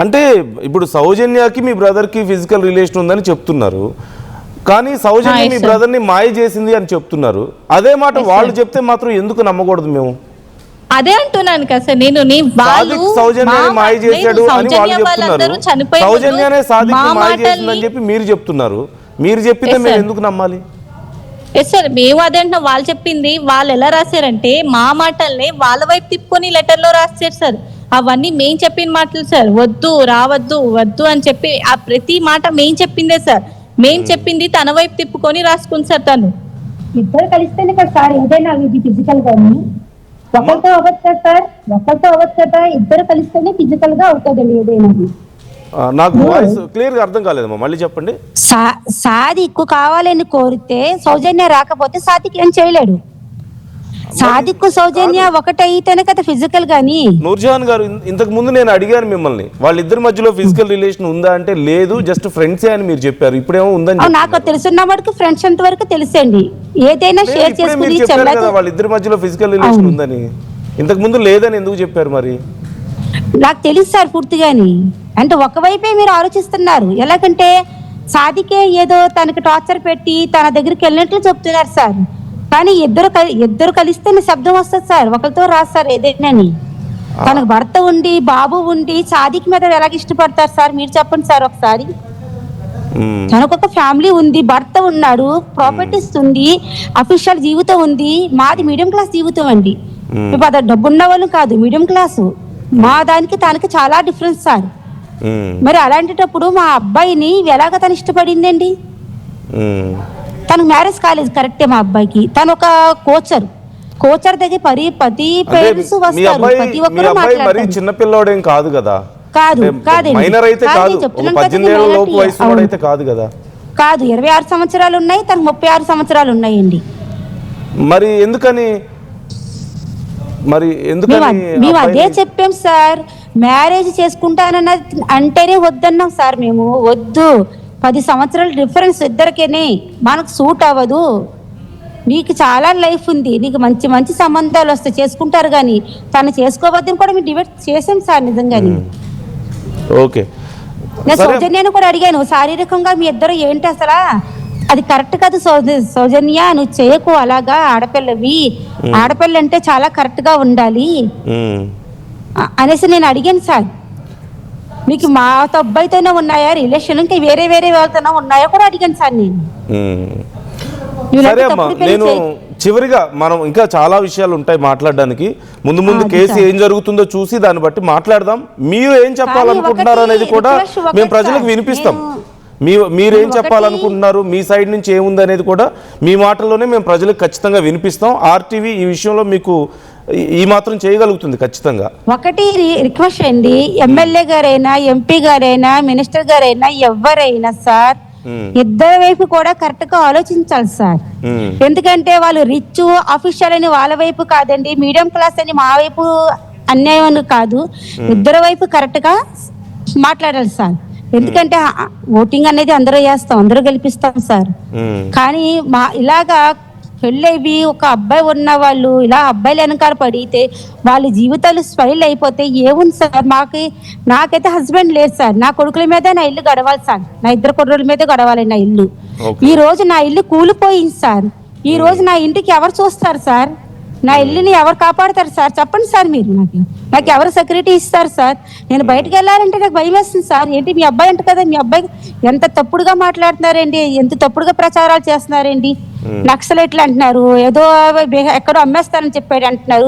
అంటే ఇప్పుడు సౌజన్యకి మీ బ్రదర్ కి ఫిజికల్ రిలేషన్ ఉందని చెప్తున్నారు, కానీ సౌజన్య మీ బ్రదర్ ని మాయ చేసింది అని చెప్తున్నారు. అదే మాట వాళ్ళు చెప్తే మాత్రం ఎందుకు నమ్మకూడదు మేము? అదే అంటున్నాను కదా సార్, నేను సౌజన్యని మాయ చేశాడు అని వాళ్ళు చెప్తున్నారు, సౌజన్యనే సాదిక్ మాయ చేసిందని చెప్పి మీరు చెప్తున్నారు. మీరు చెప్పితే మేము ఎందుకు నమ్మాలి? ఎస్ సార్, మేము అదే అంటున్నాం. వాళ్ళు చెప్పింది వాళ్ళు ఎలా రాశారంటే మా మాటల్ని వాళ్ళ వైపు తిప్పుకొని లెటర్ లో రాశారు సార్. అవన్నీ మేం చెప్పిన మాటలు సార్. వద్దు, రావద్దు, వద్దు అని చెప్పి ఆ ప్రతి మాట మేం చెప్పిందే సార్. మేం చెప్పింది తన వైపు తిప్పుకొని రాసుకుంది సార్. తను ఇద్దరు కలిస్తేనే కదా సార్ ఏదైనా ఇది ఫిజికల్ గాని, ఒకరితో అవ్వదు కదా సార్, ఒకరితో అవ్వదు కదా, ఇద్దరు కలిస్తేనే ఫిజికల్ గా అవుతుంది ఏదైనా. నాకు వాయిస్ క్లియర్ గా అర్థం కాలేదమ్మా, మళ్ళీ చెప్పండి. సాదిక్ కావాలని కోరితే సౌజన్య రాకపోతే సాదిక్ ఏం చేయలేడు. సాదిక్ సౌజన్య ఒకటైతేనే కదా ఫిజికల్ గాని. నూర్జహాన్ గారు, ఇంతకు ముందు నేను అడిగాను మిమ్మల్ని, వాళ్ళిద్దరి మధ్యలో ఫిజికల్ రిలేషన్ ఉందా అంటే లేదు, జస్ట్ ఫ్రెండ్సే అని మీరు చెప్పారు. ఇప్పుడేమో ఉందని. నాకు తెలుసున్న వరకు ఫ్రెండ్స్ అంత వరకు తెలుసండి, ఏదైనా షేర్ చేసుకుని. వాళ్ళిద్దరి మధ్యలో ఫిజికల్ రిలేషన్ ఉందని ఇంతకు ముందు లేదని ఎందుకు చెప్పారు మరి? నాకు తెలుసు సార్ పూర్తిగాని. అంటే ఒకవైపే మీరు ఆలోచిస్తున్నారు. ఎలాగంటే సాదికే ఏదో తనకి టార్చర్ పెట్టి తన దగ్గరికి వెళ్ళినట్లు చెప్తున్నారు సార్. కానీ ఇద్దరు కలిస్తేనే శబ్దం వస్తుంది సార్, ఒకరితో రాదు సార్ ఏదైనా. తనకు భర్త ఉండి బాబు ఉండి సాదిక్ మీద ఎలాగ ఇష్టపడతారు సార్ మీరు చెప్పండి సార్ ఒకసారి. తనకు ఒక ఫ్యామిలీ ఉంది, భర్త ఉన్నాడు, ప్రాపర్టీస్ ఉంది, అఫీషియల్ జీవితం ఉంది. మాది మీడియం క్లాస్ జీవితం అండి. ఇప్పుడు డబ్బున్న వాళ్ళు కాదు, మీడియం క్లాసు. మా దానికి తనకి చాలా డిఫరెన్స్ సార్. మరి అలాంటప్పుడు మా అబ్బాయిని ఎలాగ తను ఇష్టపడిందండి? తనకు మ్యారేజ్ కాలేదు కరెక్టే మా అబ్బాయికి. తను ఒక కోచర్ దగ్గర ప్రతి పేరెంట్స్ వస్తారు, ప్రతి ఒక్కరు మాట్లాడతారు. చిన్న పిల్లోడేం కాదు కదా, కాదండి, మైనర్ అయితే కాదు, 18 ఏళ్ల లోపు వయసు అయితే కాదు కదా. కాదు, 26 సంవత్సరాలు ఉన్నాయి, తనకు 36 సంవత్సరాలు ఉన్నాయండి. మరి ఎందుకని మేము అదే చెప్పాం సార్. మ్యారేజ్ చేసుకుంటానన్న అంటేనే వద్దన్నాం సార్ మేము. వద్దు, 10 సంవత్సరాల డిఫరెన్స్ ఇద్దరికేనే, మనకు సూట్ అవ్వదు. నీకు చాలా లైఫ్ ఉంది, నీకు మంచి మంచి సంబంధాలు వస్తాయి, చేసుకుంటారు. కానీ తను చేసుకోవద్దని కూడా మేము డిబేట్ చేసాం సార్ నిజంగాని. ఓకే, నేను సౌజన్యాన్ని కూడా అడిగాను, శారీరకంగా మీ ఇద్దరు ఏంటి అసలు, అది కరెక్ట్ కాదు సౌజన్య, నువ్వు చేయకు అలాగా, ఆడపిల్లవి, ఆడపిల్ల అంటే చాలా కరెక్ట్ గా ఉండాలి అనేసి నేను అడిగాను సార్. మీకు మా అబ్బాయితోనే ఉన్నాయా రిలేషన్, ఇంకా వేరే వాళ్ళతోనే ఉన్నాయా కూడా అడిగాను సార్ నేను. సరే అమ్మా, నేను చివరిగా మనం ఇంకా చాలా విషయాలు ఉంటాయి మాట్లాడడానికి. ముందు కేసు ఏం జరుగుతుందో చూసి దాన్ని బట్టి మాట్లాడదాం. మీరు ఏం చెప్పాలనుకుంటున్నారు అనేది కూడా మేము ప్రజలకు వినిపిస్తాం. మీరేం చెప్పాలనుకుంటున్నారు, మీ సైడ్ నుంచి ఏముంది అనేది కూడా మీ మాటల్లోనే మేము ప్రజలకు ఖచ్చితంగా వినిపిస్తాం. ఆర్టీవీ ఈ విషయంలో మీకు ఈ మాత్రం చేయగలుగుతుంది ఖచ్చితంగా. ఒకటి రిక్వెస్ట్ అండి, ఎమ్మెల్యే గారైనా, ఎంపీ గారైనా, మినిస్టర్ గారైనా, ఎవరైనా సార్ ఇద్దరి వైపు కూడా కరెక్ట్ గా ఆలోచించాలి సార్. ఎందుకంటే వాళ్ళు రిచ్ అఫీషియల్ అని వాళ్ళ వైపు కాదండి, మీడియం క్లాస్ అని మా వైపు అన్యాయం అని కాదు, ఇద్దరు వైపు కరెక్ట్ గా మాట్లాడాలి సార్. ఎందుకంటే ఓటింగ్ అనేది అందరూ చేస్తాం, అందరూ గెలిపిస్తాం సార్. కానీ ఇలాగా పెళ్ళైవి ఒక అబ్బాయి ఉన్న వాళ్ళు ఇలా అబ్బాయిలు వెనకాల పడితే వాళ్ళ జీవితాలు స్పైల్ అయిపోతే ఏముంది సార్. నాకైతే హస్బెండ్ లేదు సార్, నా కొడుకుల మీద నా ఇల్లు గడవాలి సార్, నా ఇద్దరు కొడుకుల మీద గడవాలి నా ఇల్లు. ఈ రోజు నా ఇల్లు కూలిపోయింది సార్, ఈ రోజు నా ఇంటికి ఎవరు చూస్తారు సార్, నా ఇల్లుని ఎవరు కాపాడతారు సార్, చెప్పండి సార్. మీరు నాకు ఎవరు సెక్యూరిటీ ఇస్తారు సార్? నేను బయటకు వెళ్ళాలంటే నాకు భయం వేస్తుంది సార్. ఏంటి మీ అబ్బాయి అంట కదా, మీ అబ్బాయి ఎంత తప్పుడుగా మాట్లాడుతున్నారండి, ఎంత తప్పుడుగా ప్రచారాలు చేస్తున్నారండి, నక్సలైట్లు అంటున్నారు, ఏదో ఎక్కడో అమ్మేస్తారని చెప్పాడు అంటున్నారు.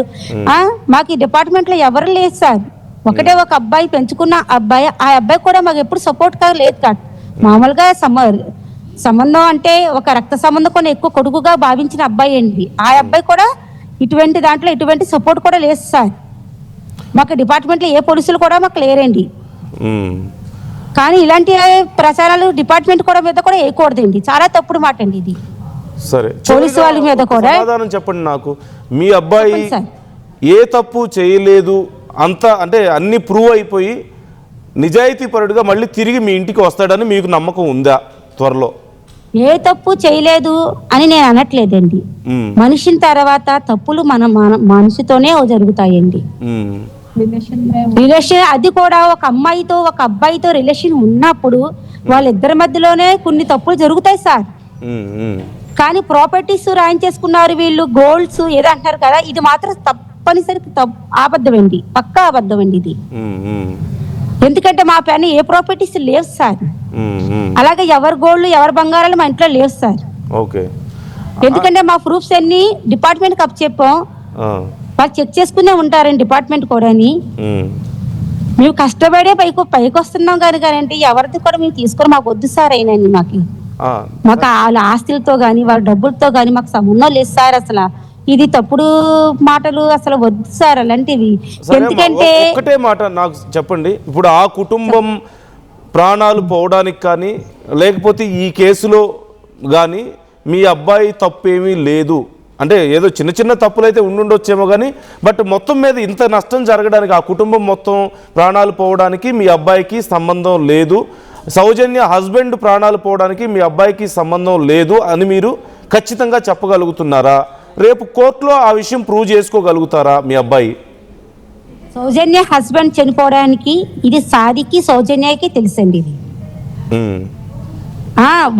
మాకు ఈ డిపార్ట్మెంట్ లో ఎవరు లేదు సార్, ఒకటే ఒక అబ్బాయి పెంచుకున్న అబ్బాయి, ఆ అబ్బాయి కూడా మాకు ఎప్పుడు సపోర్ట్ గా లేదు కాదు. మామూలుగా సంబంధం అంటే ఒక రక్త సంబంధం కొన్ని ఎక్కువ కొడుకుగా భావించిన అబ్బాయి అండి, ఆ అబ్బాయి కూడా ఇటువంటి దాంట్లో ఎటువంటి సపోర్ట్ కూడా లేదు సార్. మాకు డిపార్ట్మెంట్ లో ఏ పోలీసులు కూడా మాకు లేరండి. కానీ ఇలాంటి ప్రచారాలు డిపార్ట్మెంట్ కూడా మీద కూడా వేయకూడదండి, చాలా తప్పుడు మాట అండి ఇది. సరే, పోలీసు వాళ్ళ మీద కూడా సమాధానం చెప్పండి నాకు. మీ అబ్బాయి ఏ తప్పు చేయలేదు అంత అంటే అన్ని ప్రూవ్ అయిపోయి నిజాయితీ పరుడుగా మళ్ళీ తిరిగి మీ ఇంటికి వస్తాడని మీకు నమ్మకం ఉందా? త్వరలో ఏ తప్పు చేయలేదు అని నేను అనట్లేదండి. మనిషిని తర్వాత తప్పులు మన మనిషితోనే జరుగుతాయండి. రిలేషన్ అది కూడా ఒక అమ్మాయితో ఒక అబ్బాయితో రిలేషన్ ఉన్నప్పుడు వాళ్ళిద్దరి మధ్యలోనే కొన్ని తప్పులు జరుగుతాయి సార్. కానీ ప్రాపర్టీస్ రాయించేసుకున్నారు వీళ్ళు, గోల్డ్స్ ఏదో అంటారు కదా, ఇది మాత్రం తప్పనిసరి అబద్ధం అండి, పక్కా అబద్ధం అండి ఇది. ఎందుకంటే మా పైన ఏ ప్రాపర్టీస్ లేవు సార్, అలాగే ఎవరి గోల్డ్ ఎవరి బంగారాలు మా ఇంట్లో లేవు సార్. ఎందుకంటే మా ప్రూఫ్స్ అన్ని డిపార్ట్మెంట్ కప్ చెప్పాం, వాళ్ళు చెక్ చేసుకునే ఉంటారండి డిపార్ట్మెంట్ కూడా. మేము కష్టపడే పైకి వస్తున్నాం కానీ ఎవరిది కూడా మేము తీసుకొని మాకు వద్దు సార్. అయినండి మాకు వాళ్ళ ఆస్తులతో గాని వాళ్ళ డబ్బులతో గాని మాకు సంబంధం లేదు సార్. అసలు ఇది తప్పుడు మాటలు అసలు వద్దు సార్ అలాంటివి. ఎందుకంటే ఒకటే మాట నాకు చెప్పండి, ఇప్పుడు ఆ కుటుంబం ప్రాణాలు పోవడానికి కానీ లేకపోతే ఈ కేసులో కానీ మీ అబ్బాయి తప్పేమీ లేదు అంటే, ఏదో చిన్న చిన్న తప్పులు అయితే ఉండుండొచ్చేమో కానీ బట్ మొత్తం మీద ఇంత నష్టం జరగడానికి ఆ కుటుంబం మొత్తం ప్రాణాలు పోవడానికి మీ అబ్బాయికి సంబంధం లేదు, సౌజన్య హస్బెండ్ ప్రాణాలు పోవడానికి మీ అబ్బాయికి సంబంధం లేదు అని మీరు ఖచ్చితంగా చెప్పగలుగుతున్నారా? రేపు కోర్టులో ఆ విషయం ప్రూవ్ చేసుకోగలుగుతారా మీ అబ్బాయి? సౌజన్య హస్బెండ్ చనిపోవడానికి ఇది సాదికి సౌజన్యకి తెలుసండి. ఇది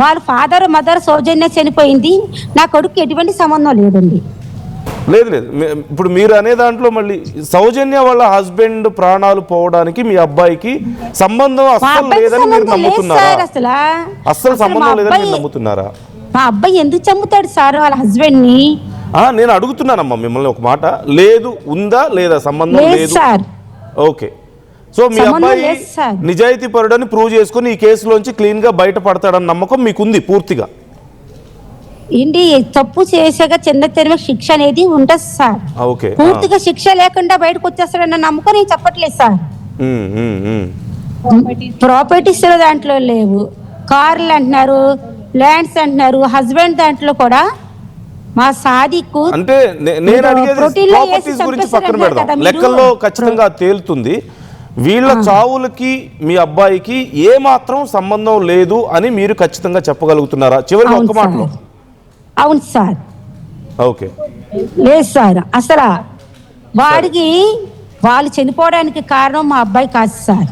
వాళ్ళ ఫాదర్ మదర్ సౌజన్య చనిపోయింది, నా కొడుకు ఎటువంటి సంబంధం లేదండి. లేదు ఇప్పుడు మీరు అనే దాంట్లో మళ్ళీ సౌజన్య వాళ్ళ హస్బెండ్ ప్రాణాలు పోవడానికి మీ అబ్బాయికి సంబంధం అస్సలు లేదని మీరు నమ్ముతున్నారా? అస్సలు సంబంధం లేదని మీరు నమ్ముతున్నారా? మా అబ్బాయి ఎందుకు చంపుతాడు సార్ వాళ్ళ హస్బెండ్ ని? నేను అడుగుతున్నానమ్మా మిమ్మల్ని ఒక మాట, లేదు ఉందా లేదా సంబంధం లేదు సార్. ఓకే, సో మీ అబ్బాయి నిజాయితీ పరుడని ప్రూవ్ చేసుకుని ఈ కేసులోంచి క్లీన్ గా బయటపడతాడన్న నమ్మకం మీకుంది పూర్తిగా? ఏంటి తప్పు చేసాక చిన్న శిక్ష అనేది ఉంటుంది సార్. పూర్తిగా శిక్ష లేకుండా బయటకు వచ్చేస్తాడన్న నమ్మకం నేను చెప్పట్లేదు సార్. ప్రాపర్టీస్ దాంట్లో లేవు, కార్లు అంటున్నారు, ల్యాండ్స్ అంటున్నారు, హస్బెండ్ దాంట్లో కూడా మా సాదికు అంటే నేను అడిగేది ప్రాపర్టీస్ గురించి పక్కన పెడదాం, లెక్కల్లో ఖచ్చితంగా తేలుతుంది. వీళ్ళ చావులకి మీ అబ్బాయికి ఏ మాత్రం సంబంధం లేదు అని మీరు ఖచ్చితంగా చెప్పగలుగుతున్నారా చివరికి ఒక్క మాటలో? అవును సార్. ఓకే, లేదు సార్, అసలు వాడికి వాళ్ళు చనిపోవడానికి కారణం మా అబ్బాయి కాదు సార్.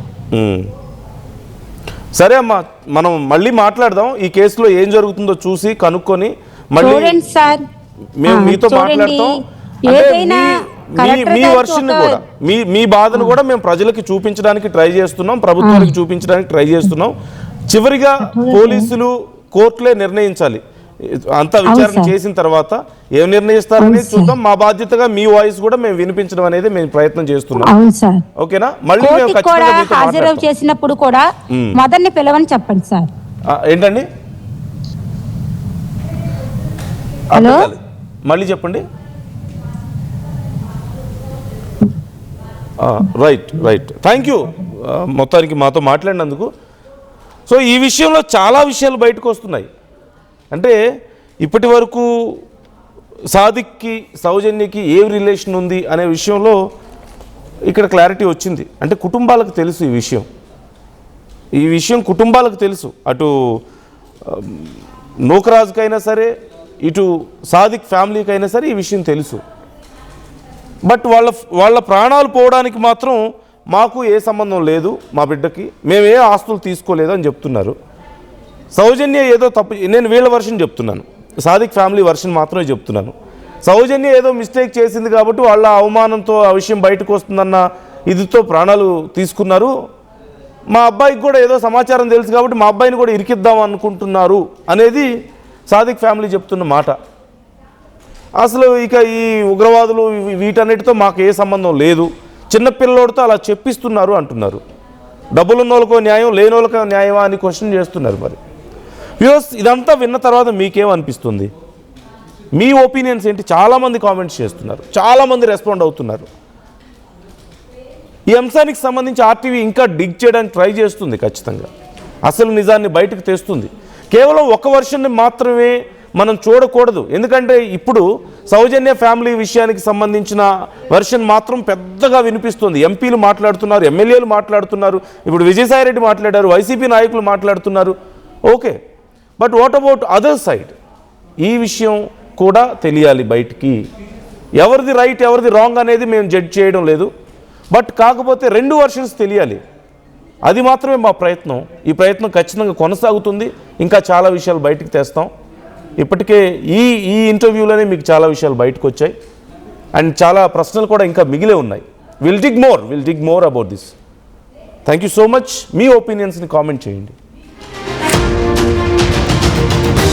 సరే అమ్మా, మనం మళ్ళీ మాట్లాడదాం, ఈ కేసులో ఏం జరుగుతుందో చూసి కనుక్కొని మళ్ళీ మేము మీతో మాట్లాడతాం. మీ వర్షన్ కూడా మీ బాధను కూడా మేము ప్రజలకి చూపించడానికి ట్రై చేస్తున్నాం, ప్రభుత్వానికి చూపించడానికి ట్రై చేస్తున్నాం. చివరిగా పోలీసులు కోర్టులే నిర్ణయించాలి, అంతా విచారణ చేసిన తర్వాత ఏం నిర్ణయిస్తారనేది చూద్దాం. మా బాధ్యతగా మీ వాయిస్ కూడా మేము వినిపించడం అనేది మేము ప్రయత్నం చేస్తున్నాం. ఓకేనా? మళ్ళీ మేము హాజరు చేసినప్పుడు కూడా మదర్ని పిలవని చెప్పండి సార్. ఏంటండి? మళ్ళీ చెప్పండి. రైట్, థ్యాంక్ యూ మొత్తానికి మాతో మాట్లాడినందుకు. సో ఈ విషయంలో చాలా విషయాలు బయటకు వస్తున్నాయి. అంటే ఇప్పటి వరకు సాదిక్కి సౌజన్యకి ఏ రిలేషన్ ఉంది అనే విషయంలో ఇక్కడ క్లారిటీ వచ్చింది. అంటే కుటుంబాలకు తెలుసు ఈ విషయం కుటుంబాలకు తెలుసు. అటు నూకరాజుకైనా సరే, ఇటు సాదిక్ ఫ్యామిలీకైనా సరే ఈ విషయం తెలుసు. బట్ వాళ్ళ ప్రాణాలు పోవడానికి మాత్రం మాకు ఏ సంబంధం లేదు, మా బిడ్డకి మేమే ఆస్తులు తీసుకోలేదు అని చెప్తున్నారు. సౌజన్య ఏదో తప్పు, నేను వీళ్ళ వర్షన్ చెప్తున్నాను, సాదిక్ ఫ్యామిలీ వర్షన్ మాత్రమే చెప్తున్నాను. సౌజన్య ఏదో మిస్టేక్ చేసింది కాబట్టి వాళ్ళ అవమానంతో ఆ విషయం బయటకు వస్తుందన్న ఇదితో ప్రాణాలు తీసుకున్నారు. మా అబ్బాయికి కూడా ఏదో సమాచారం తెలుసు కాబట్టి మా అబ్బాయిని కూడా ఇరికిద్దాం అనుకుంటున్నారు అనేది సాదిక్ ఫ్యామిలీ చెప్తున్న మాట. అసలు ఇక ఈ ఉగ్రవాదులు వీటన్నిటితో మాకు ఏ సంబంధం లేదు, చిన్నపిల్లోడితో అలా చెప్పిస్తున్నారు అంటున్నారు. డబ్బులున్నోళ్ళకో న్యాయం, లేనోళ్ళకో న్యాయమా అని క్వశ్చన్ చేస్తున్నారు. మరి వ్యూస్ ఇదంతా విన్న తర్వాత మీకేమనిపిస్తుంది? మీ ఒపీనియన్స్ ఏంటి? చాలామంది కామెంట్స్ చేస్తున్నారు, చాలామంది రెస్పాండ్ అవుతున్నారు. ఈ అంశానికి సంబంధించి ఆర్టీవీ ఇంకా డిగ్ చేయడానికి ట్రై చేస్తుంది. ఖచ్చితంగా అసలు నిజాన్ని బయటకు తెస్తుంది. కేవలం ఒక వర్షన్ని మాత్రమే మనం చూడకూడదు. ఎందుకంటే ఇప్పుడు సౌజన్య ఫ్యామిలీ విషయానికి సంబంధించిన వర్షన్ మాత్రం పెద్దగా వినిపిస్తుంది. ఎంపీలు మాట్లాడుతున్నారు, ఎమ్మెల్యేలు మాట్లాడుతున్నారు, ఇప్పుడు విజయసాయిరెడ్డి మాట్లాడారు, వైసీపీ నాయకులు మాట్లాడుతున్నారు. Okay, but what about other side? ఈ విషయం కూడా తెలియాలి బయటికి. ఎవరిది రైట్ ఎవరిది రాంగ్ అనేది మేము జడ్జ్ చేయడం లేదు, బట్ కాకపోతే రెండు వర్షన్స్ తెలియాలి. అది మాత్రమే మా ప్రయత్నం. ఈ ప్రయత్నం ఖచ్చితంగా కొనసాగుతుంది. ఇంకా చాలా విషయాలు బయటికి తెస్తాం. ఇప్పటికే ఈ ఇంటర్వ్యూలోనే మీకు చాలా విషయాలు బయటకు వచ్చాయి అండ్ చాలా ప్రశ్నలు కూడా ఇంకా మిగిలే ఉన్నాయి. Will dig more about this. Thank you so much. మీ ఒపీనియన్స్ని కామెంట్ చేయండి.